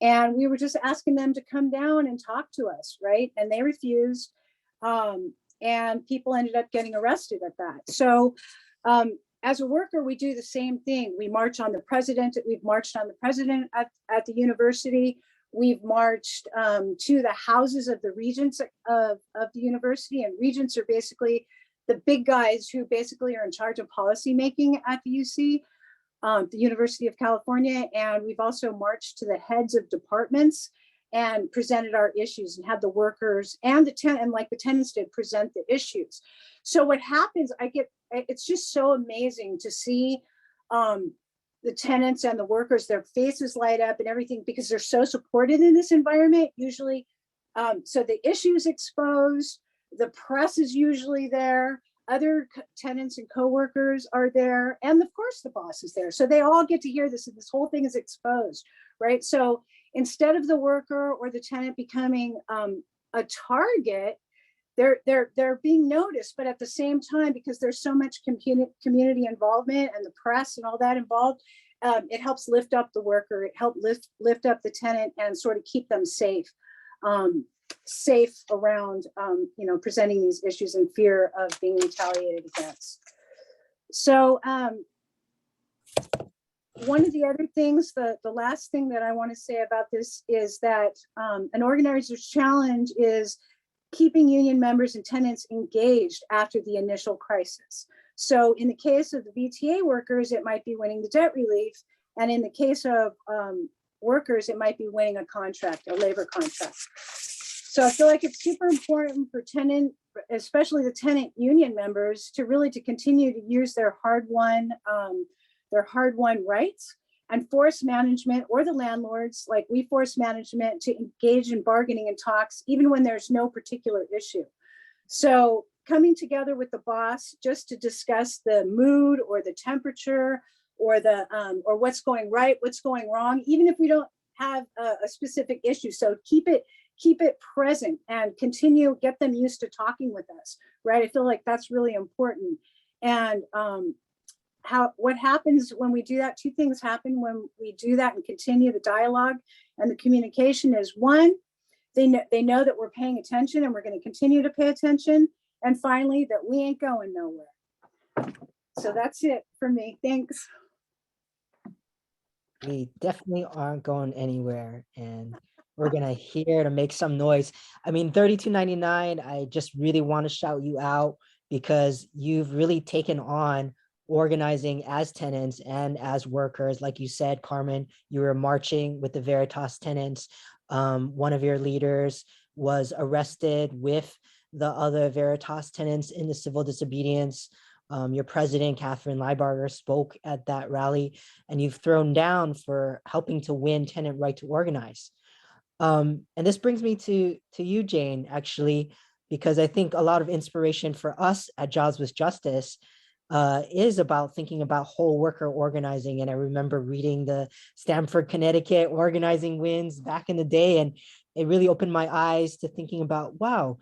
and we were just asking them to come down and talk to us, right? And they refused, and people ended up getting arrested at that. So as a worker, we do the same thing. We march on the president. We've marched on the president at the university. We've marched to the houses of the regents of the university, and regents are basically the big guys who basically are in charge of policy making at the UC, the University of California. And we've also marched to the heads of departments and presented our issues and had the workers and the tenants did present the issues. So what happens, it's just so amazing to see the tenants and the workers, their faces light up and everything because they're so supported in this environment. Usually, so the issues exposed, the press is usually there, other tenants and coworkers are there, and of course the boss is there. So they all get to hear this, and this whole thing is exposed, right? So instead of the worker or the tenant becoming a target, they're being noticed, but at the same time, because there's so much community involvement and the press and all that involved, it helps lift up the worker, it helps lift up the tenant and sort of keep them safe around, presenting these issues in fear of being retaliated against. So one of the other things, the last thing that I want to say about this is that an organizer's challenge is keeping union members and tenants engaged after the initial crisis. So in the case of the VTA workers, it might be winning the debt relief. And in the case of workers, it might be winning a contract, a labor contract. So I feel like it's super important for tenant, especially the tenant union members, to really to continue to use their hard-won rights, and force management, or the landlords, like we force management, to engage in bargaining and talks, even when there's no particular issue. So coming together with the boss just to discuss the mood or the temperature or the or what's going right, what's going wrong, even if we don't have a specific issue. So keep it present and continue, get them used to talking with us, right? I feel like that's really important. And what happens when we do that? Two things happen when we do that and continue the dialogue and the communication is, one, they know that we're paying attention and we're going to continue to pay attention. And finally, that we ain't going nowhere. So that's it for me. Thanks. We definitely aren't going anywhere, and we're gonna here to make some noise. I mean, 3299, I just really want to shout you out because you've really taken on organizing as tenants and as workers. Like you said, Carmen, you were marching with the Veritas tenants. One of your leaders was arrested with the other Veritas tenants in the civil disobedience. Your president, Catherine Leibarger, spoke at that rally, and you've thrown down for helping to win tenant right to organize. And this brings me to you, Jane, actually, because I think a lot of inspiration for us at Jobs with Justice is about thinking about whole worker organizing. And I remember reading the Stamford, Connecticut organizing wins back in the day, and it really opened my eyes to thinking about, wow,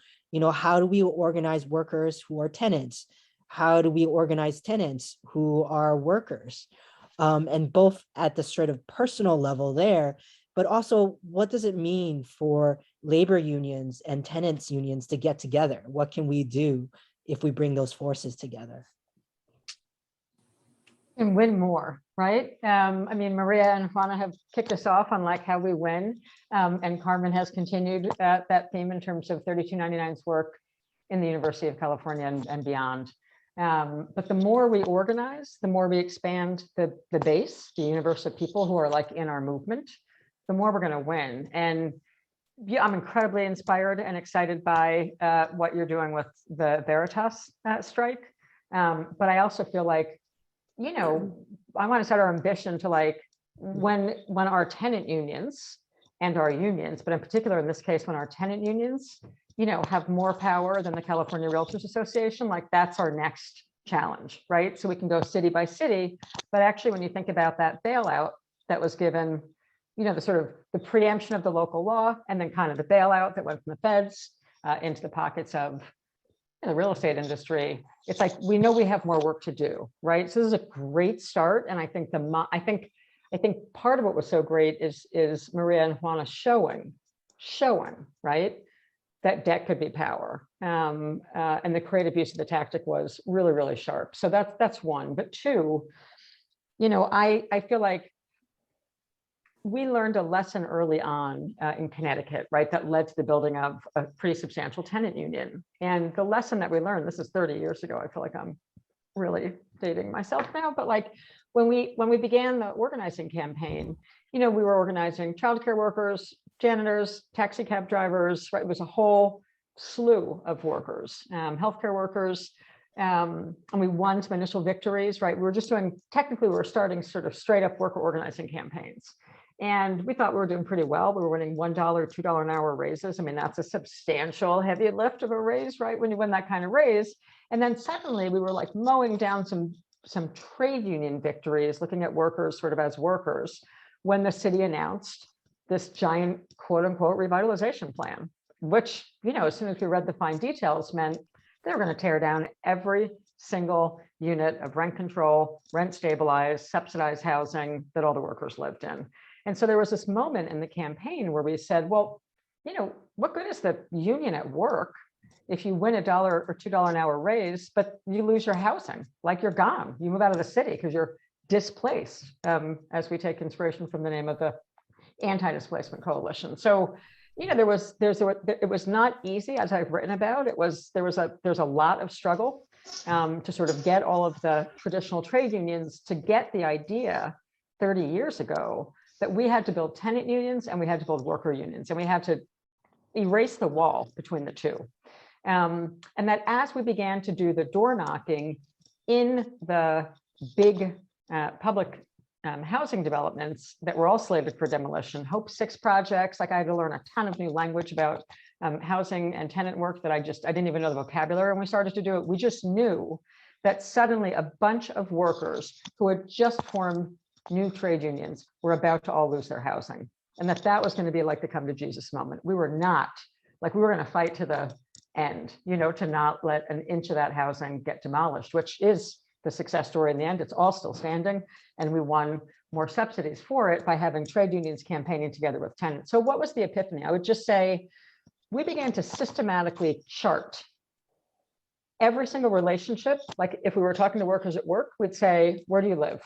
how do we organize workers who are tenants? How do we organize tenants who are workers? And both at the sort of personal level there, but also what does it mean for labor unions and tenants unions to get together? What can we do if we bring those forces together? And win more, right? I mean, Maria and Juana have kicked us off on like how we win, and Carmen has continued that theme in terms of 3299's work in the University of California and beyond. But the more we organize, the more we expand the base, the universe of people who are like in our movement, the more we're going to win. And yeah, I'm incredibly inspired and excited by what you're doing with the Veritas strike. But I also feel like, I want to set our ambition to like when our tenant unions and our unions, but in particular in this case, when our tenant unions, have more power than the California Realtors Association, like that's our next challenge, right? So we can go city by city, but actually when you think about that bailout that was given, the sort of the preemption of the local law and then kind of the bailout that went from the feds into the pockets of the real estate industry, it's like, we know we have more work to do, right? So this is a great start. And I think I think part of what was so great is Maria and Juana showing, right, that debt could be power. And the creative use of the tactic was really, really sharp. So that's one. But two, I feel like we learned a lesson early on in Connecticut, right, that led to the building of a pretty substantial tenant union. And the lesson that we learned, this is 30 years ago, I feel like I'm really dating myself now, but like when we began the organizing campaign, we were organizing childcare workers, janitors, taxi cab drivers, right? It was a whole slew of workers, healthcare workers, and we won some initial victories, right? We were just technically we were starting sort of straight up worker organizing campaigns. And we thought we were doing pretty well. We were winning $1, $2 an hour raises. I mean, that's a substantial heavy lift of a raise, right? When you win that kind of raise. And then suddenly we were like mowing down some trade union victories, looking at workers sort of as workers, when the city announced this giant quote unquote revitalization plan, which, as soon as we read the fine details, meant they were going to tear down every single unit of rent control, rent stabilized, subsidized housing that all the workers lived in. And so there was this moment in the campaign where we said, well, what good is the union at work if you win $1 or $2 an hour raise, but you lose your housing, like you're gone, you move out of the city because you're displaced, as we take inspiration from the name of the Anti-Displacement Coalition. So, it was not easy, as I've written about. There's a lot of struggle to sort of get all of the traditional trade unions to get the idea 30 years ago that we had to build tenant unions and we had to build worker unions, and we had to erase the wall between the two. And that as we began to do the door knocking in the big public housing developments that were all slated for demolition, Hope 6 projects, like I had to learn a ton of new language about housing and tenant work that I didn't even know the vocabulary when we started to do it. We just knew that suddenly a bunch of workers who had just formed new trade unions were about to all lose their housing. And that was going to be like the come to Jesus moment. We were not, like we were going to fight to the end, you know, to not let an inch of that housing get demolished, which is the success story in the end. It's all still standing. And we won more subsidies for it by having trade unions campaigning together with tenants. So what was the epiphany? I would just say we began to systematically chart every single relationship. Like if we were talking to workers at work, we'd say, where do you live?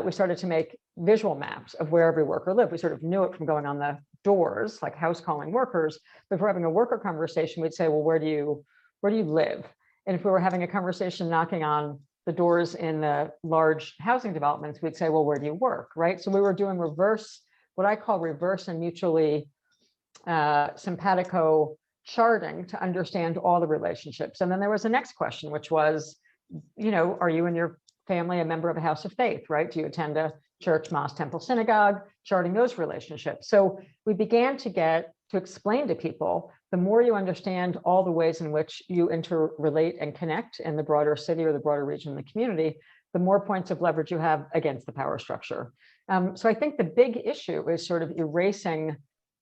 We started to make visual maps of where every worker lived. We sort of knew it from going on the doors, like house calling workers. But if we're having a worker conversation, we'd say, well, where do you live? And if we were having a conversation knocking on the doors in the large housing developments, we'd say, well, where do you work, right? So we were doing what I call reverse and mutually simpatico charting to understand all the relationships. And then there was the next question, which was, you know, are you and your family a member of a house of faith, right? Do you attend a church, mosque, temple, synagogue, charting those relationships? So we began to explain to people, the more you understand all the ways in which you interrelate and connect in the broader city or the broader region of the community, the more points of leverage you have against the power structure. So I think the big issue is sort of erasing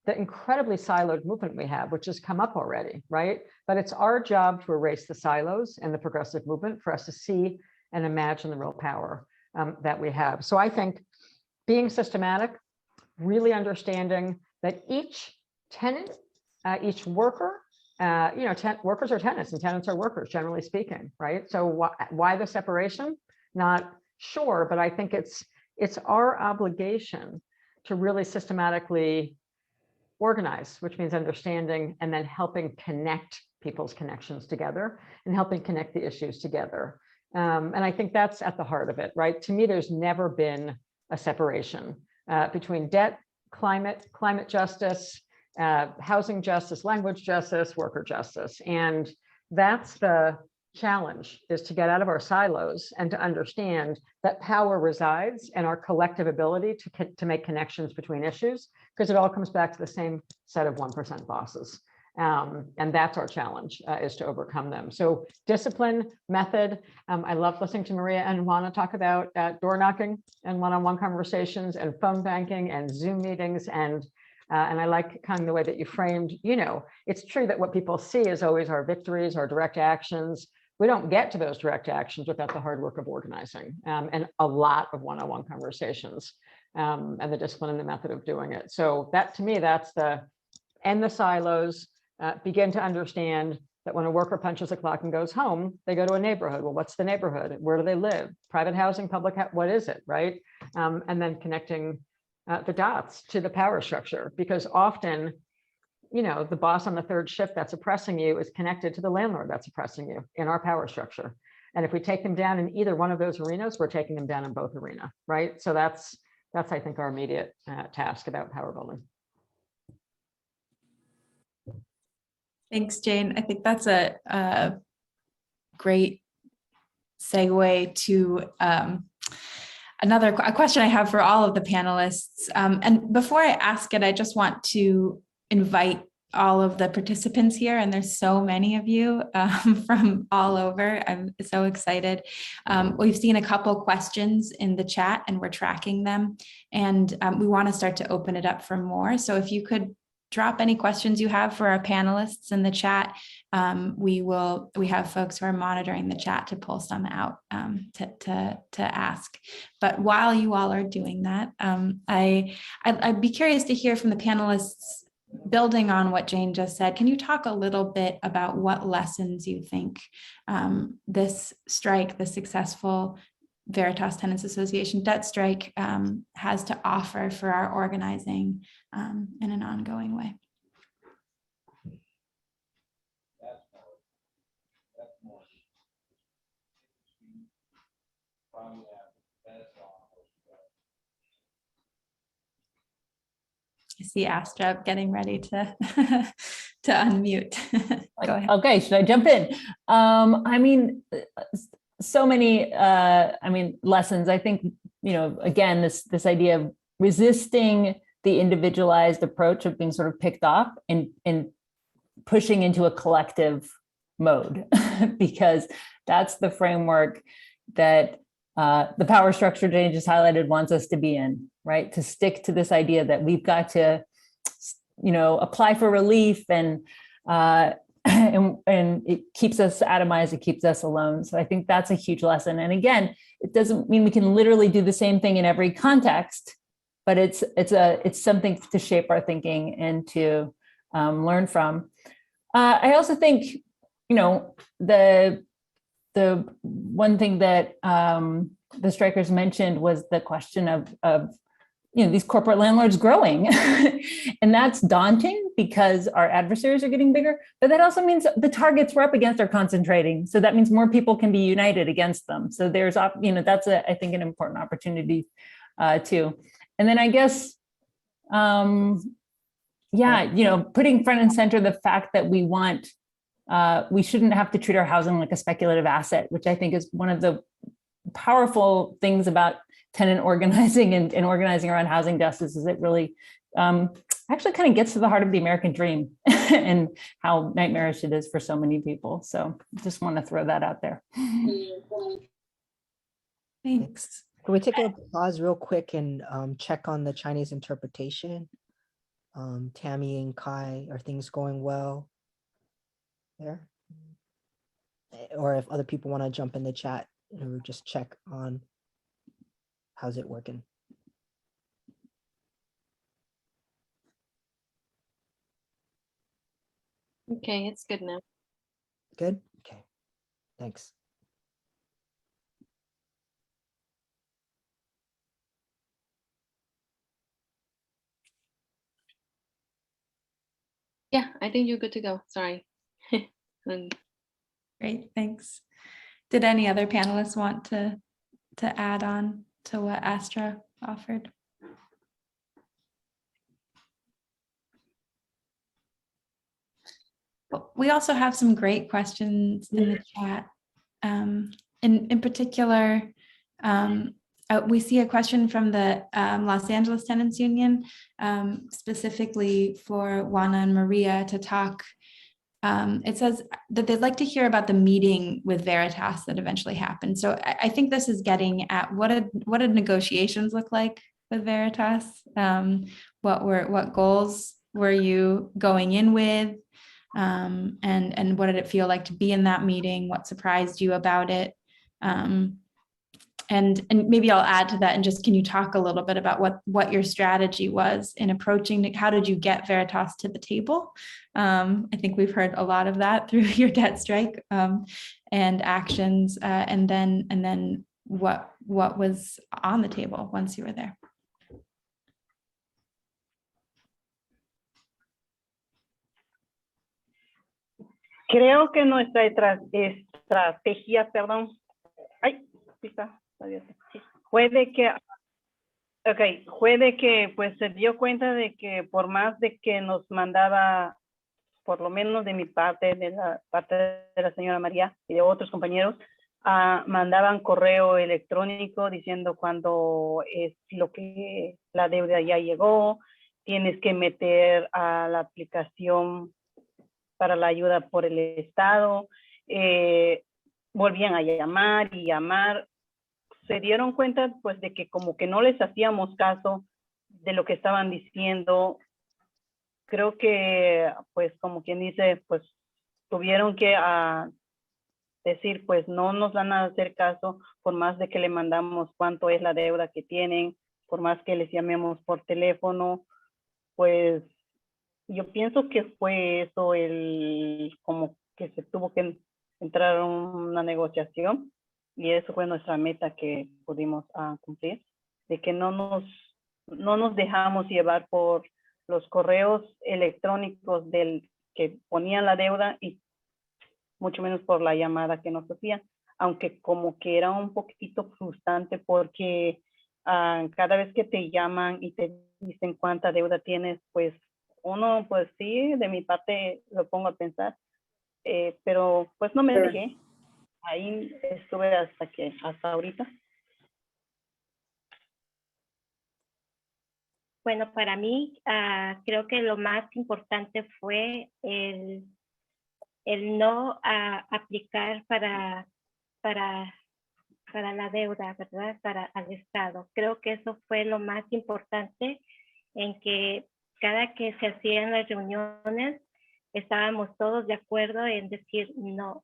the incredibly siloed movement we have, which has come up already, right? But it's our job to erase the silos in the progressive movement for us to see and imagine the real power that we have. So I think being systematic, really understanding that each tenant, each worker, you know, workers are tenants and tenants are workers, generally speaking, right? So why the separation? Not sure, but I think it's our obligation to really systematically organize, which means understanding and then helping connect people's connections together and helping connect the issues together. And I think that's at the heart of it, right? To me, there's never been a separation between debt, climate justice, housing justice, language justice, worker justice. And that's the challenge, is to get out of our silos and to understand that power resides in our collective ability to make connections between issues, because it all comes back to the same set of 1% bosses. And that's our challenge, is to overcome them. So discipline, method. I love listening to Maria and Juana talk about door knocking and one-on-one conversations and phone banking and Zoom meetings. And I like kind of the way that you framed, you know, it's true that what people see is always our victories, our direct actions. We don't get to those direct actions without the hard work of organizing and a lot of one-on-one conversations and the discipline and the method of doing it. So that, to me, that's the end the silos. Begin to understand that when a worker punches a clock and goes home, they go to a neighborhood. Well, what's the neighborhood? Where do they live? Private housing, public, what is it, right? And then connecting the dots to the power structure, because often, you know, the boss on the third shift that's oppressing you is connected to the landlord that's oppressing you in our power structure. And if we take them down in either one of those arenas, we're taking them down in both arenas, right? So that's I think, our immediate task about power building. Thanks, Jane. I think that's a great segue to a question I have for all of the panelists. And before I ask it, I just want to invite all of the participants here, and there's so many of you from all over. I'm so excited. We've seen a couple questions in the chat and we're tracking them, and we want to start to open it up for more. So if you could drop any questions you have for our panelists in the chat. We have folks who are monitoring the chat to pull some out to ask. But while you all are doing that, I'd be curious to hear from the panelists, building on what Jane just said. Can you talk a little bit about what lessons you think this strike, the successful Veritas Tenants Association debt strike, has to offer for our organizing in an ongoing way? I see Astra getting ready to to unmute. Go ahead. Okay, should I jump in? I mean, so many, lessons. I think, again, this idea of resisting the individualized approach of being sort of picked off and pushing into a collective mode, because that's the framework that the power structure Jane just highlighted wants us to be in, right? To stick to this idea that we've got to, apply for relief and it keeps us atomized, it keeps us alone. So I think that's a huge lesson. And again, it doesn't mean we can literally do the same thing in every context, but it's something to shape our thinking and to learn from. I also think, the one thing that the strikers mentioned was the question of these corporate landlords growing. And that's daunting because our adversaries are getting bigger, but that also means the targets we're up against are concentrating. So that means more people can be united against them. So there's, that's I think an important opportunity too. And then I guess, putting front and center the fact that we shouldn't have to treat our housing like a speculative asset, which I think is one of the powerful things about tenant organizing and organizing around housing justice, is it really actually kind of gets to the heart of the American dream and how nightmarish it is for so many people. So just want to throw that out there. Thanks. Can we take a pause real quick and check on the Chinese interpretation? Tammy and Kai, are things going well there? Or if other people want to jump in the chat, just check on how's it working. Okay, it's good now. Good? Okay, thanks. Yeah, I think you're good to go. Sorry. Great, thanks. Did any other panelists want to add on to what Astra offered? We also have some great questions in the chat. In particular, we see a question from the Los Angeles Tenants Union, specifically for Juana and Maria to talk. It says that they'd like to hear about the meeting with Veritas that eventually happened. So I think this is getting at what did negotiations look like with Veritas? What goals were you going in with? And what did it feel like to be in that meeting? What surprised you about it? And maybe I'll add to that, and just, can you talk a little bit about what your strategy was in approaching, how did you get Veritas to the table? I think we've heard a lot of that through your debt strike and actions, and then what was on the table once you were there? Creo que nuestra estrategia, fue de que pues se dio cuenta de que por más de que nos mandaba, por lo menos de mi parte, de la parte de la señora María y de otros compañeros, mandaban correo electrónico diciendo cuando es lo que la deuda ya llegó, tienes que meter a la aplicación para la ayuda por el Estado, volvían a llamar y llamar. Se dieron cuenta pues de que como que no les hacíamos caso de lo que estaban diciendo. Creo que pues como quien dice, pues tuvieron que decir pues no nos van a hacer caso por más de que le mandamos cuánto es la deuda que tienen, por más que les llamemos por teléfono. Pues yo pienso que fue eso como que se tuvo que entrar en una negociación. Y eso fue nuestra meta que pudimos cumplir, de que no nos dejamos llevar por los correos electrónicos del que ponían la deuda y mucho menos por la llamada que nos hacían, aunque como que era un poquito frustrante porque cada vez que te llaman y te dicen cuánta deuda tienes, pues uno pues sí, de mi parte lo pongo a pensar, pero pues no me dejé. Ahí estuve hasta ahorita. Bueno, para mí creo que lo más importante fue el no aplicar para la deuda, ¿verdad? Al Estado. Creo que eso fue lo más importante, en que cada que se hacían las reuniones estábamos todos de acuerdo en decir no,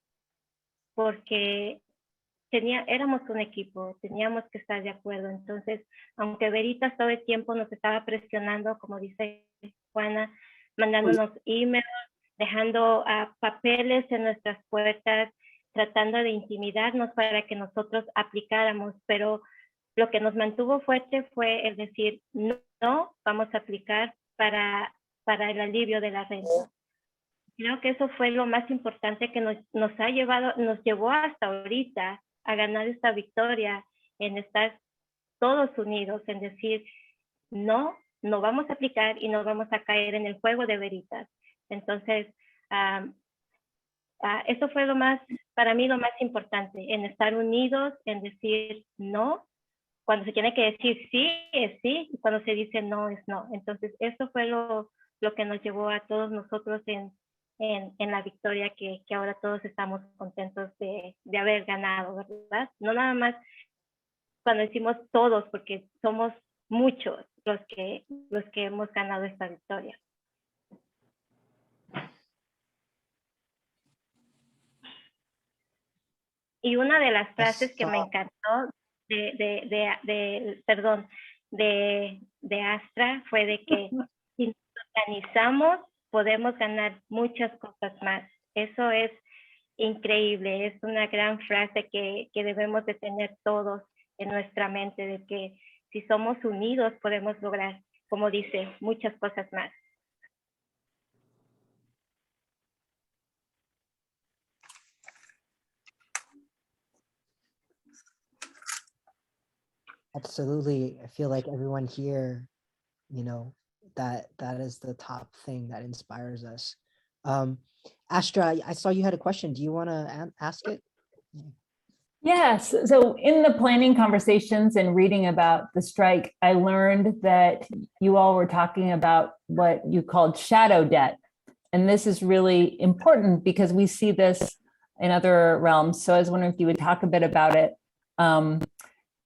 porque éramos un equipo, teníamos que estar de acuerdo. Entonces, aunque Veritas todo el tiempo nos estaba presionando, como dice Juana, mandándonos emails, dejando papeles en nuestras puertas, tratando de intimidarnos para que nosotros aplicáramos, pero lo que nos mantuvo fuerte fue el decir, no vamos a aplicar para el alivio de la renta. Creo que eso fue lo más importante que nos llevó hasta ahorita a ganar esta victoria, en estar todos unidos, en decir, no vamos a aplicar y no vamos a caer en el juego de Veritas. Entonces, eso fue para mí lo más importante, en estar unidos, en decir no. Cuando se tiene que decir sí, es sí, y cuando se dice no, es no. Entonces, eso fue lo que nos llevó a todos nosotros en la victoria que ahora todos estamos contentos de haber ganado, ¿verdad? No nada más cuando decimos todos, porque somos muchos los que hemos ganado esta victoria. Y una de las frases que me encantó de Astra fue de que si nos organizamos podemos ganar muchas cosas más. Eso es increíble, es una gran frase que debemos de tener todos en nuestra mente, de que si somos unidos podemos lograr, como dice, muchas cosas más. Absolutely. I feel like everyone here, that is the top thing that inspires us. Astra, I saw you had a question. Do you want to ask it? Yes. So in the planning conversations and reading about the strike, I learned that you all were talking about what you called shadow debt. And this is really important because we see this in other realms. So I was wondering if you would talk a bit about it.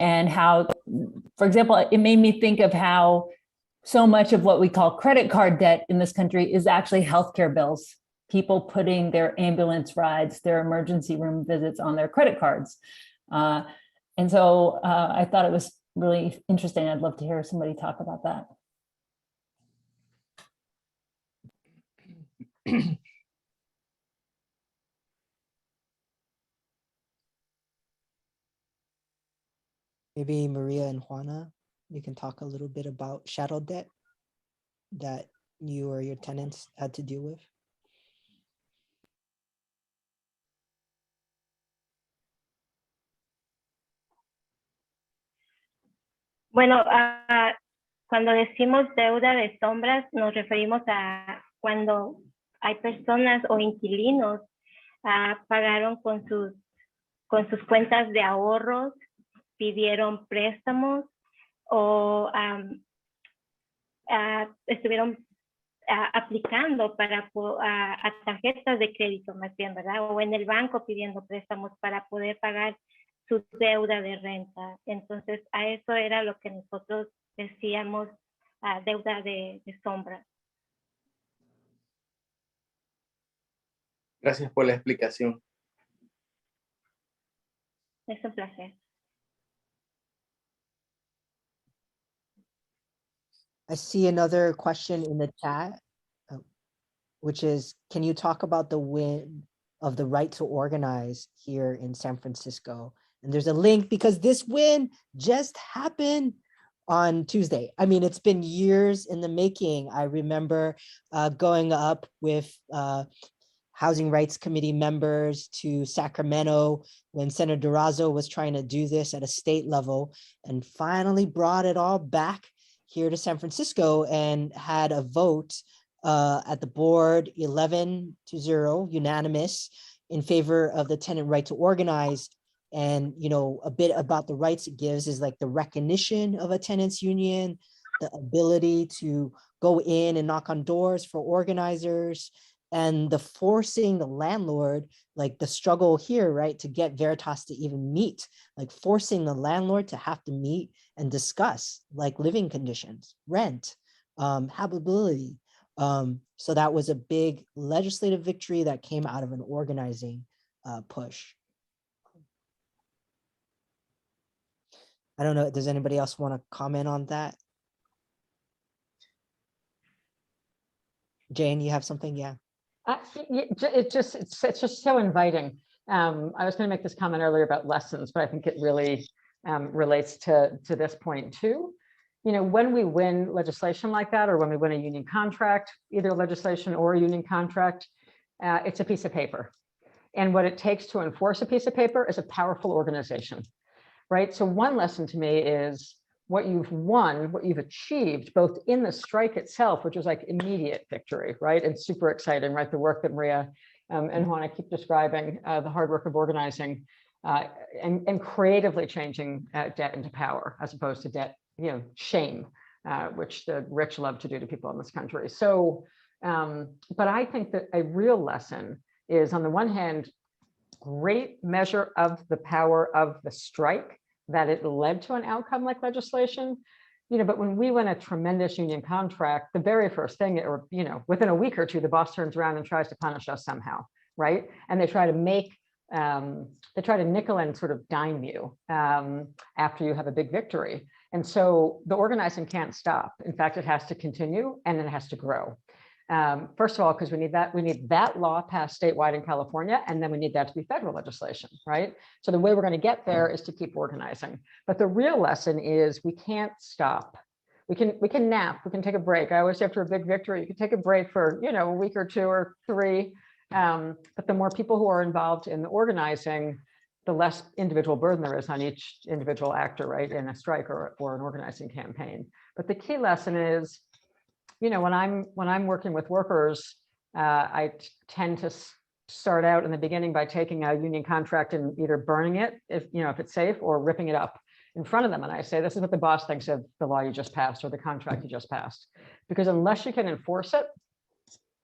And how, for example, it made me think of how so much of what we call credit card debt in this country is actually healthcare bills, people putting their ambulance rides, their emergency room visits on their credit cards. And so I thought it was really interesting. I'd love to hear somebody talk about that. Maybe Maria and Juana, you can talk a little bit about shadow debt that you or your tenants had to deal with. Bueno, cuando decimos deuda de sombras, nos referimos a cuando hay personas o inquilinos pagaron con sus cuentas de ahorros, pidieron préstamos o estuvieron aplicando a tarjetas de crédito, más bien, ¿verdad? O en el banco pidiendo préstamos para poder pagar su deuda de renta. Entonces, a eso era lo que nosotros decíamos deuda de sombra. Gracias por la explicación. Es un placer. I see another question in the chat, which is, can you talk about the win of the right to organize here in San Francisco? And there's a link because this win just happened on Tuesday. I mean, it's been years in the making. I remember going up with Housing Rights Committee members to Sacramento when Senator Durazo was trying to do this at a state level, and finally brought it all back here to San Francisco and had a vote at the board, 11-0, unanimous, in favor of the tenant right to organize. And, you know, a bit about the rights it gives is like the recognition of a tenants union, the ability to go in and knock on doors for organizers, and the forcing the landlord, like the struggle here, right, to get Veritas to even meet, like forcing the landlord to have to meet and discuss like living conditions, rent, habitability. So that was a big legislative victory that came out of an organizing push. I don't know, does anybody else want to comment on that? Jane, you have something? Yeah. It's just so inviting. I was going to make this comment earlier about lessons, but I think it really relates to this point too. You know, when we win legislation like that, or when we win a union contract, either legislation or a union contract, it's a piece of paper. And what it takes to enforce a piece of paper is a powerful organization, right? So one lesson to me is what you've won, what you've achieved, both in the strike itself, which was like immediate victory, right? And super exciting, right? The work that Maria and Juana keep describing, the hard work of organizing and creatively changing debt into power, as opposed to debt, you know, shame, which the rich love to do to people in this country. So, but I think that a real lesson is, on the one hand, great measure of the power of the strike, that it led to an outcome like legislation, you know, but when we win a tremendous union contract, the very first thing, or, you know, within a week or two, the boss turns around and tries to punish us somehow, right? And they try to make, they try to nickel and sort of dime you after you have a big victory. And so the organizing can't stop. In fact, it has to continue, and then it has to grow. First of all, because we need that law passed statewide in California, and then we need that to be federal legislation, right? So the way we're going to get there is to keep organizing. But the real lesson is we can't stop. We can nap, we can take a break. I always say after a big victory, you can take a break for, you know, a week or two or three. But the more people who are involved in the organizing, the less individual burden there is on each individual actor, right, in a strike or an organizing campaign. But the key lesson is, you know, when I'm working with workers, I tend to start out in the beginning by taking a union contract and either burning it, if it's safe, or ripping it up in front of them. And I say, this is what the boss thinks of the law you just passed or the contract you just passed. Because unless you can enforce it,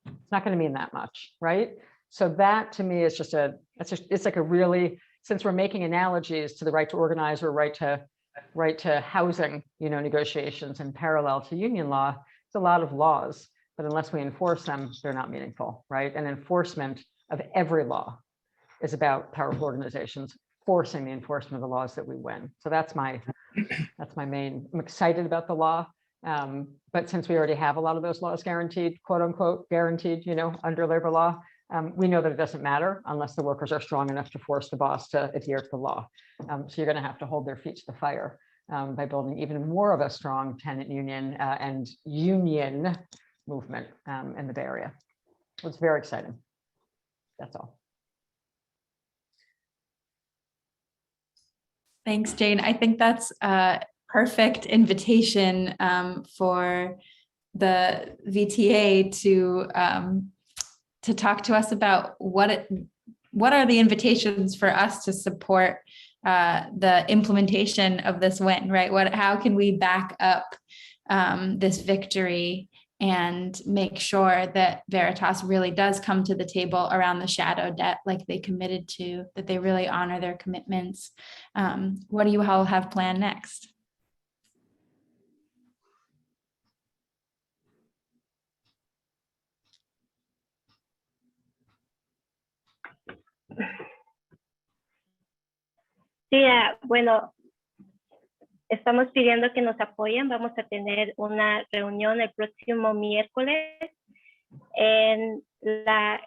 it's not going to mean that much, right? So that to me is it's like a really, since we're making analogies to the right to organize or right to housing, you know, negotiations in parallel to union law, a lot of laws, but unless we enforce them, they're not meaningful, right? And enforcement of every law is about powerful organizations forcing the enforcement of the laws that we win. So that's my main. I'm excited about the law, but since we already have a lot of those laws guaranteed, quote unquote, guaranteed, you know, under labor law, we know that it doesn't matter unless the workers are strong enough to force the boss to adhere to the law. So you're going to have to hold their feet to the fire. By building even more of a strong tenant union and union movement in the Bay Area. It's very exciting. That's all. Thanks, Jane. I think that's a perfect invitation for the VTA to talk to us about what are the invitations for us to support the implementation of this win, right? How can we back up this victory and make sure that Veritas really does come to the table around the shadow debt like they committed to, that they really honor their commitments? What do you all have planned next? Sí, bueno, estamos pidiendo que nos apoyen. Vamos a tener una reunión el próximo miércoles en la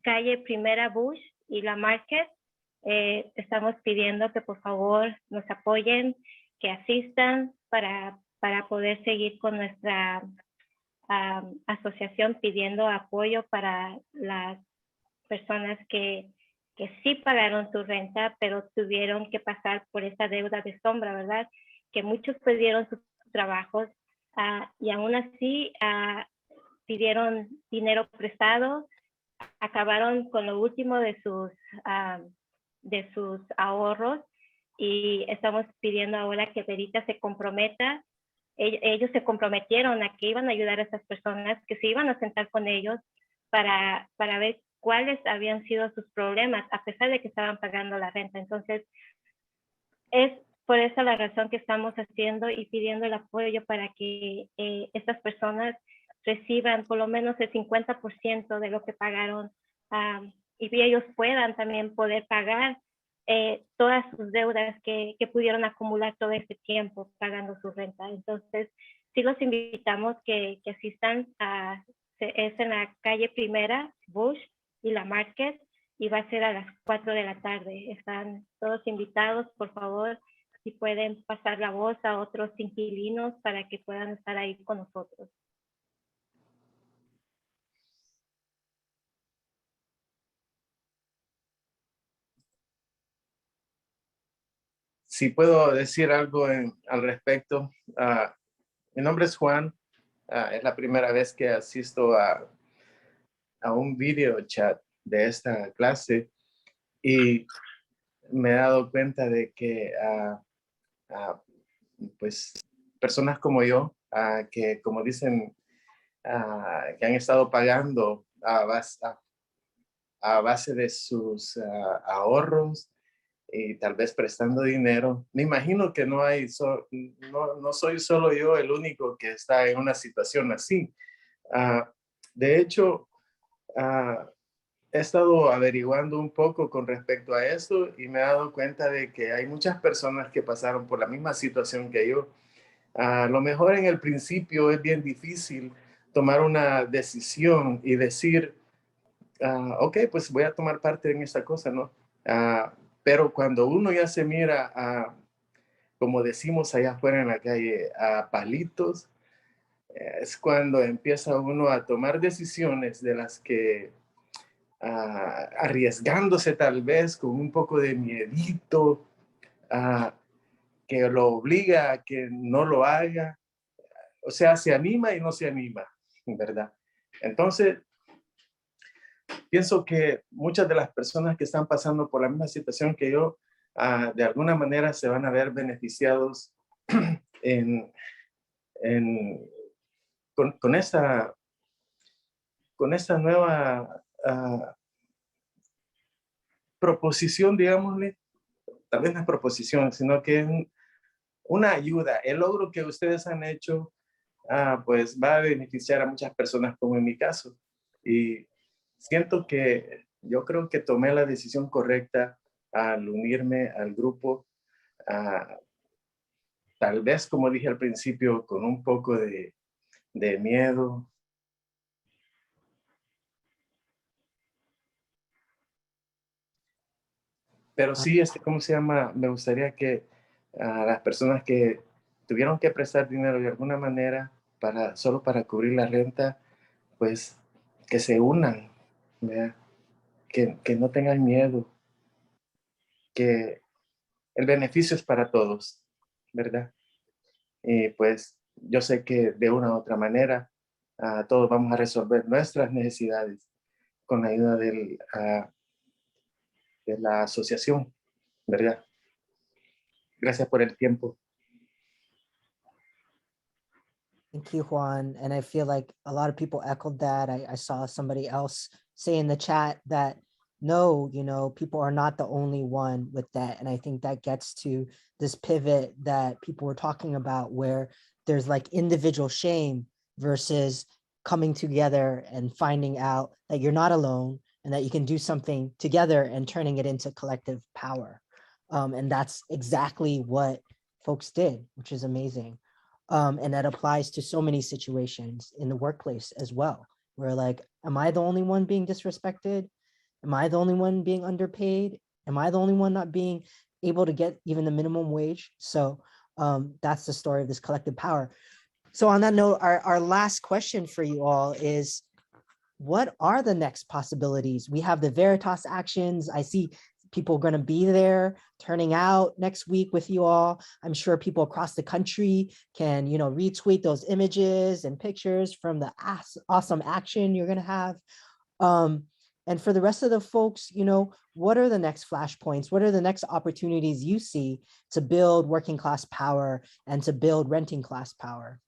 calle Primera Bush y la Market. Estamos pidiendo que por favor nos apoyen, que asistan para poder seguir con nuestra asociación pidiendo apoyo para las personas que sí pagaron su renta, pero tuvieron que pasar por esa deuda de sombra, ¿verdad? Que muchos perdieron sus trabajos y aún así pidieron dinero prestado, acabaron con lo último de sus ahorros y estamos pidiendo ahora que Veritas se comprometa. Ellos se comprometieron a que iban a ayudar a esas personas, que se iban a sentar con ellos para ver cuáles habían sido sus problemas, a pesar de que estaban pagando la renta. Entonces, es por esa la razón que estamos haciendo y pidiendo el apoyo para que estas personas reciban por lo menos el 50% de lo que pagaron y ellos puedan también poder pagar todas sus deudas que pudieron acumular todo este tiempo pagando su renta. Entonces, sí los invitamos que asistan es en la calle Primera, Bush y la Market, y va a ser a las 4 de la tarde. Están todos invitados, por favor, si pueden pasar la voz a otros inquilinos para que puedan estar ahí con nosotros. Si puedo decir algo al respecto. Mi nombre es Juan. Es la primera vez que asisto a un video chat de esta clase y me he dado cuenta de que pues personas como yo, que como dicen, que han estado pagando a base de sus ahorros y tal vez prestando dinero. Me imagino que no soy solo yo el único que está en una situación así. De hecho, he estado averiguando un poco con respecto a esto y me he dado cuenta de que hay muchas personas que pasaron por la misma situación que yo. A lo mejor en el principio es bien difícil tomar una decisión y decir, ok, pues voy a tomar parte en esta cosa, ¿no? Pero cuando uno ya se mira, como decimos allá afuera en la calle, a palitos, es cuando empieza uno a tomar decisiones de las que arriesgándose tal vez con un poco de miedito, que lo obliga a que no lo haga. O sea, se anima y no se anima, ¿verdad? Entonces, pienso que muchas de las personas que están pasando por la misma situación que yo, de alguna manera se van a ver beneficiados con esta nueva proposición, digámosle. Tal vez no es proposición, sino que es una ayuda. El logro que ustedes han hecho, pues va a beneficiar a muchas personas, como en mi caso. Y yo creo que tomé la decisión correcta al unirme al grupo. Tal vez, como dije al principio, con un poco de miedo. Pero sí, ¿cómo se llama? Me gustaría que las personas que tuvieron que prestar dinero de alguna manera solo para cubrir la renta, pues que se unan, ¿verdad? Que no tengan miedo, que el beneficio es para todos, ¿verdad? Y pues yo sé que de una u otra manera todos vamos a resolver nuestras necesidades con la ayuda de la asociación, ¿verdad? Gracias por el tiempo. Thank you, Juan. And I feel like a lot of people echoed that. I saw somebody else say in the chat that no, people are not the only one with that. And I think that gets to this pivot that people were talking about, where there's like individual shame versus coming together and finding out that you're not alone and that you can do something together and turning it into collective power. And that's exactly what folks did, which is amazing. And that applies to so many situations in the workplace as well, where like, am I the only one being disrespected? Am I the only one being underpaid? Am I the only one not being able to get even the minimum wage? So that's the story of this collective power. So on that note, our last question for you all is, what are the next possibilities? We have the Veritas actions. I see people going to be there turning out next week with you all. I'm sure people across the country can, retweet those images and pictures from the awesome action you're going to have. And for the rest of the folks, what are the next flashpoints? What are the next opportunities you see to build working class power and to build renting class power?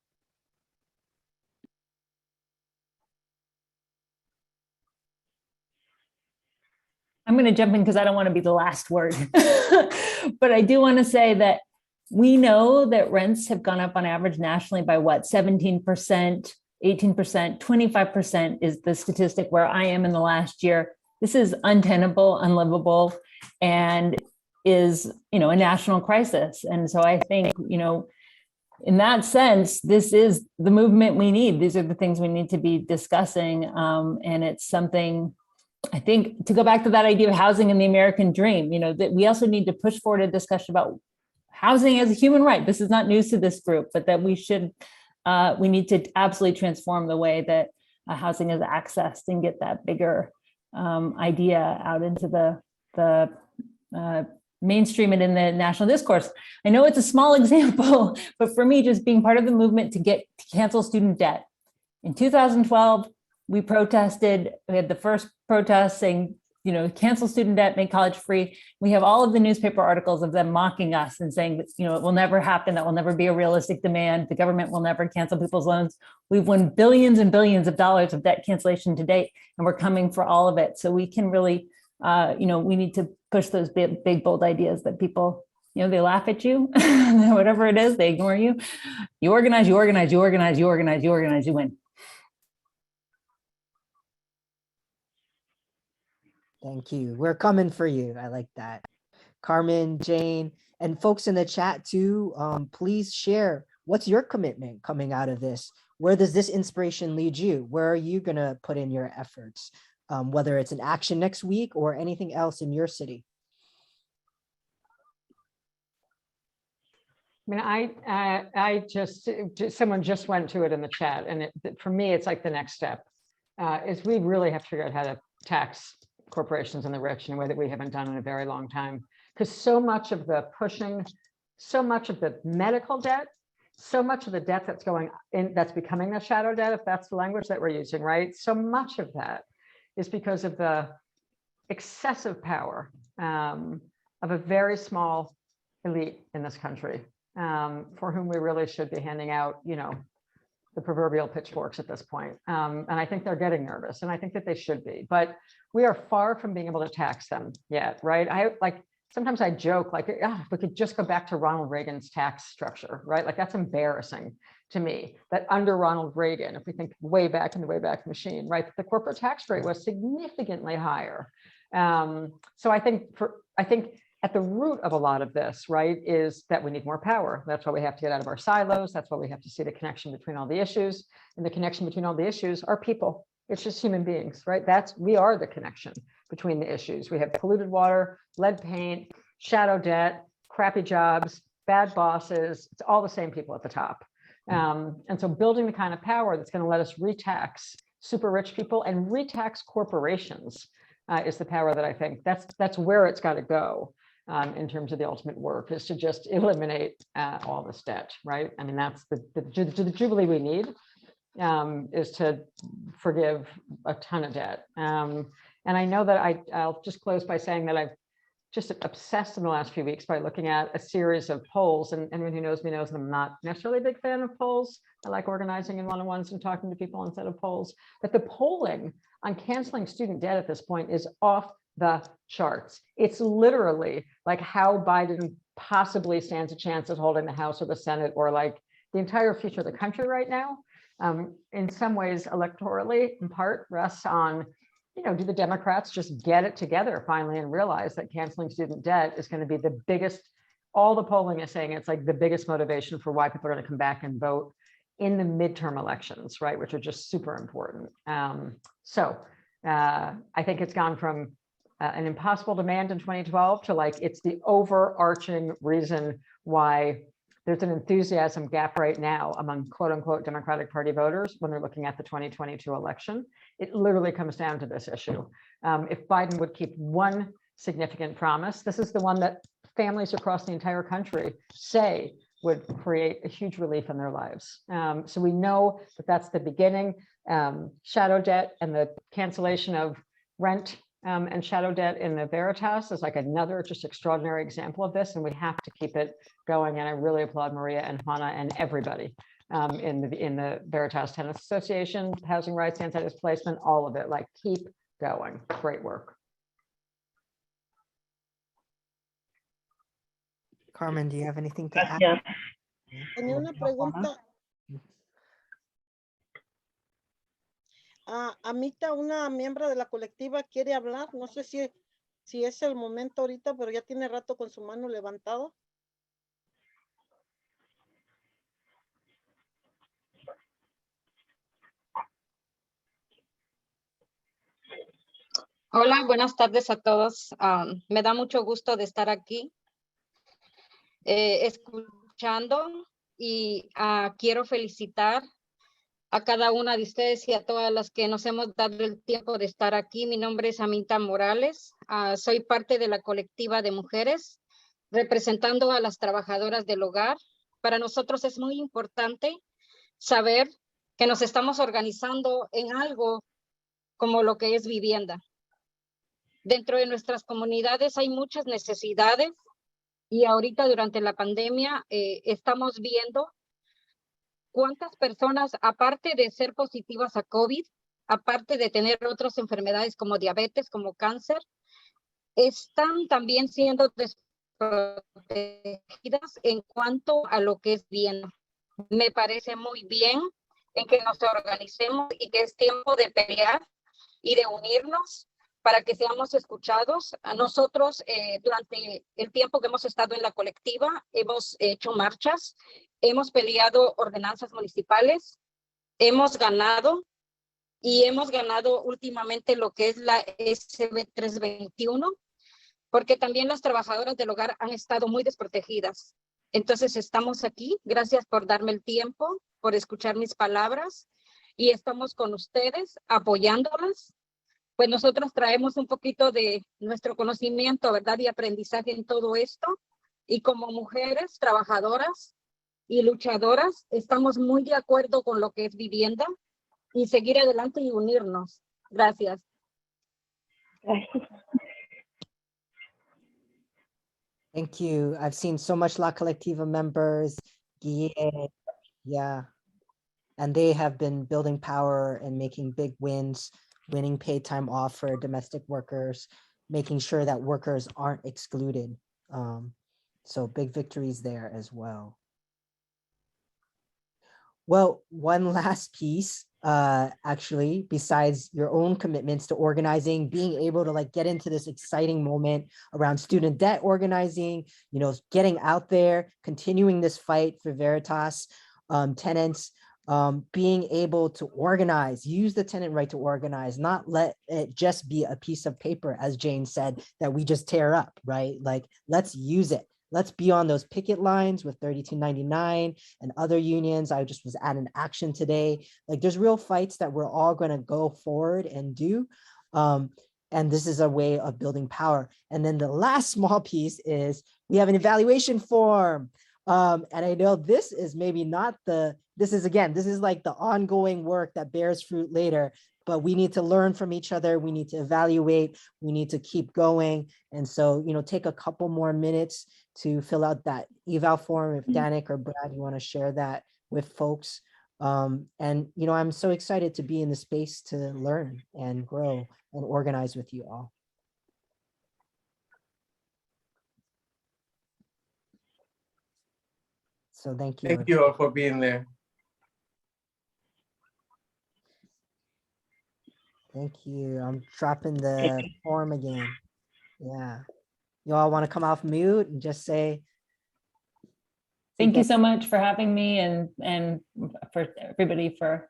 I'm going to jump in because I don't want to be the last word. But I do want to say that we know that rents have gone up on average nationally by what, 17%, 18%, 25% is the statistic where I am in the last year. This is untenable, unlivable, and is, a national crisis. And so I think, in that sense, this is the movement we need. These are the things we need to be discussing. And it's something, I think, to go back to that idea of housing and the American dream, that we also need to push forward a discussion about housing as a human right. This is not news to this group, but that we need to absolutely transform the way that housing is accessed and get that bigger idea out into the mainstream and in the national discourse. I know it's a small example, but for me, just being part of the movement to cancel student debt. In 2012, we protested. We had the first protest saying, cancel student debt, make college free. We have all of the newspaper articles of them mocking us and saying that, it will never happen. That will never be a realistic demand. The government will never cancel people's loans. We've won billions and billions of dollars of debt cancellation to date, and we're coming for all of it. So we can really, we need to push those big, bold ideas that people, they laugh at you, whatever it is, they ignore you. You organize, you organize, you organize, you organize, you organize, you win. Thank you. We're coming for you. I like that. Carmen, Jane, and folks in the chat too, please share what's your commitment coming out of this? Where does this inspiration lead you? Where are you going to put in your efforts? Whether it's an action next week or anything else in your city. I just someone just went to it in the chat, and for me, it's like the next step is we really have to figure out how to tax corporations and the rich in a way that we haven't done in a very long time. Because so much of the pushing, so much of the medical debt, so much of the debt that's going in, that's becoming the shadow debt, if that's the language that we're using, right? So much of that is because of the excessive power of a very small elite in this country, for whom we really should be handing out, the proverbial pitchforks at this point. And I think they're getting nervous, and I think that they should be, but we are far from being able to tax them yet, right? Sometimes I joke, if we could just go back to Ronald Reagan's tax structure, right? That's embarrassing to me, that under Ronald Reagan, if we think way back in the Wayback Machine, right, the corporate tax rate was significantly higher. So I think at the root of a lot of this, right, is that we need more power. That's why we have to get out of our silos. That's why we have to see the connection between all the issues. And the connection between all the issues are people. It's just human beings, right? We are the connection between the issues. We have polluted water, lead paint, shadow debt, crappy jobs, bad bosses. It's all the same people at the top. And so building the kind of power that's going to let us retax super rich people and retax corporations is the power that I think that's where it's got to go. In terms of the ultimate work, is to just eliminate all this debt, right? I mean, that's the jubilee we need, is to forgive a ton of debt. And I know that I'll just close by saying that I've just obsessed in the last few weeks by looking at a series of polls, and anyone who knows me knows that I'm not necessarily a big fan of polls. I like organizing in one-on-ones and talking to people instead of polls, but the polling on canceling student debt at this point is off the charts. It's literally like how Biden possibly stands a chance of holding the House or the Senate, or like the entire future of the country right now. In some ways, electorally, in part, rests on, do the Democrats just get it together finally and realize that canceling student debt is going to be the biggest, all the polling is saying it's like the biggest motivation for why people are going to come back and vote in the midterm elections, right, which are just super important. So I think it's gone from an impossible demand in 2012 to it's the overarching reason why there's an enthusiasm gap right now among quote unquote Democratic Party voters when they're looking at the 2022 election. It literally comes down to this issue. If Biden would keep one significant promise. This is the one that families across the entire country say would create a huge relief in their lives. So we know that that's the beginning. Shadow debt and the cancellation of rent and shadow debt in the Veritas is like another just extraordinary example of this, and we have to keep it going. And I really applaud Maria and Juana and everybody in the Veritas Tenants Association, housing rights, anti-displacement, all of it. Like, keep going. Great work. Carmen, do you have anything to add? Gracias. Tenía una pregunta. Amita, una miembro de la colectiva quiere hablar. No sé si es el momento ahorita, pero ya tiene rato con su mano levantada. Hola, buenas tardes a todos. Me da mucho gusto de estar aquí escuchando y quiero felicitar a cada una de ustedes y a todas las que nos hemos dado el tiempo de estar aquí. Mi nombre es Amita Morales. Soy parte de la colectiva de mujeres representando a las trabajadoras del hogar. Para nosotros es muy importante saber que nos estamos organizando en algo como lo que es vivienda. Dentro de nuestras comunidades hay muchas necesidades y ahorita durante la pandemia estamos viendo cuántas personas, aparte de ser positivas a COVID, aparte de tener otras enfermedades como diabetes, como cáncer, están también siendo desprotegidas en cuanto a lo que es bien. Me parece muy bien en que nos organicemos y que es tiempo de pelear y de unirnos para que seamos escuchados. A nosotros, durante el tiempo que hemos estado en la colectiva, hemos hecho marchas, hemos peleado ordenanzas municipales, hemos ganado y hemos ganado últimamente lo que es la SB 321, porque también las trabajadoras del hogar han estado muy desprotegidas. Entonces estamos aquí, gracias por darme el tiempo, por escuchar mis palabras y estamos con ustedes apoyándolas. Pues nosotros traemos un poquito de nuestro conocimiento, ¿verdad? Y aprendizaje en todo esto. Y como mujeres trabajadoras y luchadoras, estamos muy de acuerdo con lo que es vivienda y seguir adelante y unirnos. Gracias. Thank you. I've seen so much La Colectiva members. Yeah. And they have been building power and making big wins, winning paid time off for domestic workers, making sure that workers aren't excluded. So big victories there as well. Well, one last piece, actually, besides your own commitments to organizing, being able to like get into this exciting moment around student debt organizing, you know, getting out there, continuing this fight for Veritas, tenants, being able to organize, use the tenant right to organize, not let it just be a piece of paper, as Jane said, that we just tear up, right? Like, let's use it. Let's be on those picket lines with 3299 and other unions. I just was at an action today. Like, there's real fights that we're all going to go forward and do. And this is a way of building power. And then the last small piece is we have an evaluation form. And I know this is maybe not this is like the ongoing work that bears fruit later, but we need to learn from each other. We need to evaluate, we need to keep going. And so, you know, take a couple more minutes to fill out that eval form. If Danik or Brad, you want to share that with folks. And, you know, I'm so excited to be in the space to learn and grow and organize with you all. So thank you. Thank you all for being there. Thank you. I'm dropping the form again. Yeah. You all want to come off mute and just say. Thank you so much for having me and for everybody for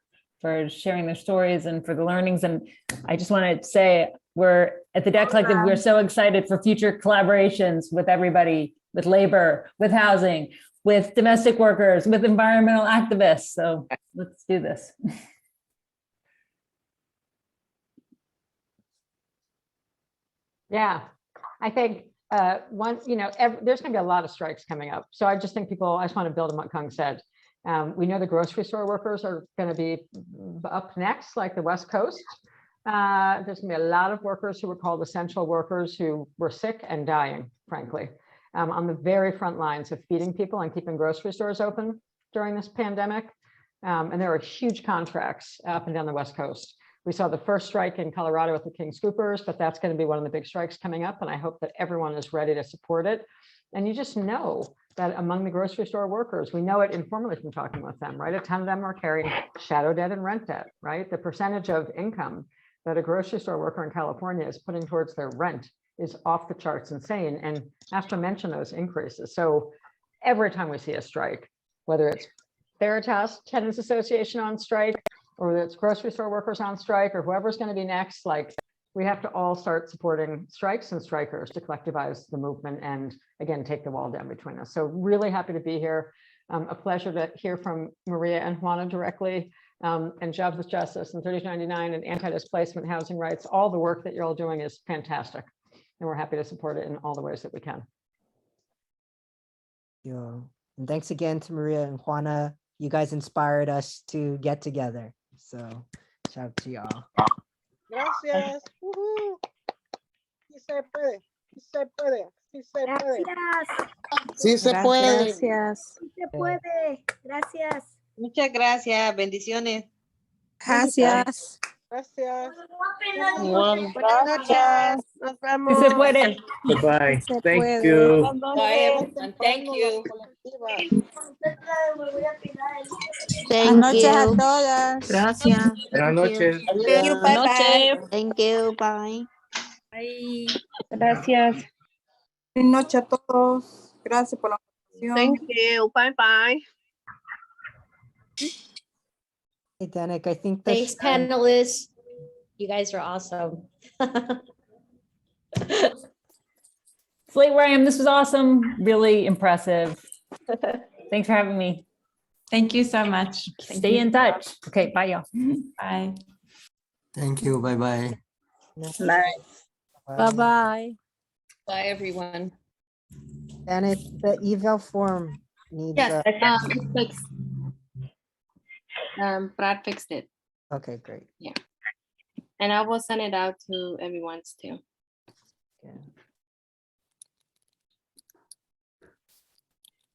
sharing their stories and for the learnings. And I just want to say we're at the Debt Collective, we're so excited for future collaborations with everybody, with labor, with housing, with domestic workers, with environmental activists. So let's do this. Yeah, I think there's going to be a lot of strikes coming up. So I just think I just want to build on what Kung said. We know the grocery store workers are going to be up next, like the West Coast. There's going to be a lot of workers who were called essential workers who were sick and dying, frankly, on the very front lines of feeding people and keeping grocery stores open during this pandemic. And there are huge contracts up and down the West Coast. We saw the first strike in Colorado with the King Scoopers, but that's going to be one of the big strikes coming up. And I hope that everyone is ready to support it. And you just know that among the grocery store workers, we know it informally from talking with them, right? A ton of them are carrying shadow debt and rent debt, right? The percentage of income that a grocery store worker in California is putting towards their rent is off the charts insane. And Astra mentioned those increases. So every time we see a strike, whether it's Veritas, Tenants Association on strike, or whether it's grocery store workers on strike, or whoever's going to be next, like we have to all start supporting strikes and strikers to collectivize the movement and again, take the wall down between us. So really happy to be here. A pleasure to hear from Maria and Juana directly, and Jobs with Justice and 3099 and anti-displacement housing rights. All the work that you're all doing is fantastic. And we're happy to support it in all the ways that we can. Yeah. And thanks again to Maria and Juana. You guys inspired us to get together. So shout out to y'all. Gracias. Sí se puede. Sí se puede. Sí se puede. Sí se puede. Gracias. Sí se puede. Gracias. Muchas gracias. Bendiciones. Gracias. Gracias. Buenas noches. Nos vemos. Sí se puede. Goodbye. Se Thank puede. you. Bye, everyone. Thank you. Buenas noches a todas. Gracias. Buenas noches. Thank you. Bye bye. Thank you. Bye. Bye. Gracias. Buenas noches a todos. Gracias por la invitación. Thank you. Bye bye. Hey, Danik, I think Thanks, panelists. You guys are awesome. It's late where I am. This was awesome. Really impressive. Thanks for having me. Thank you so much. Stay in touch. Okay, bye y'all. Bye. Thank you. Bye-bye. Bye. Bye-bye. Bye, everyone. Danik, the eval form needs Yes, it's fixed. Brad fixed it. okay, great. Yeah. And I will send it out to everyone's too. Yeah.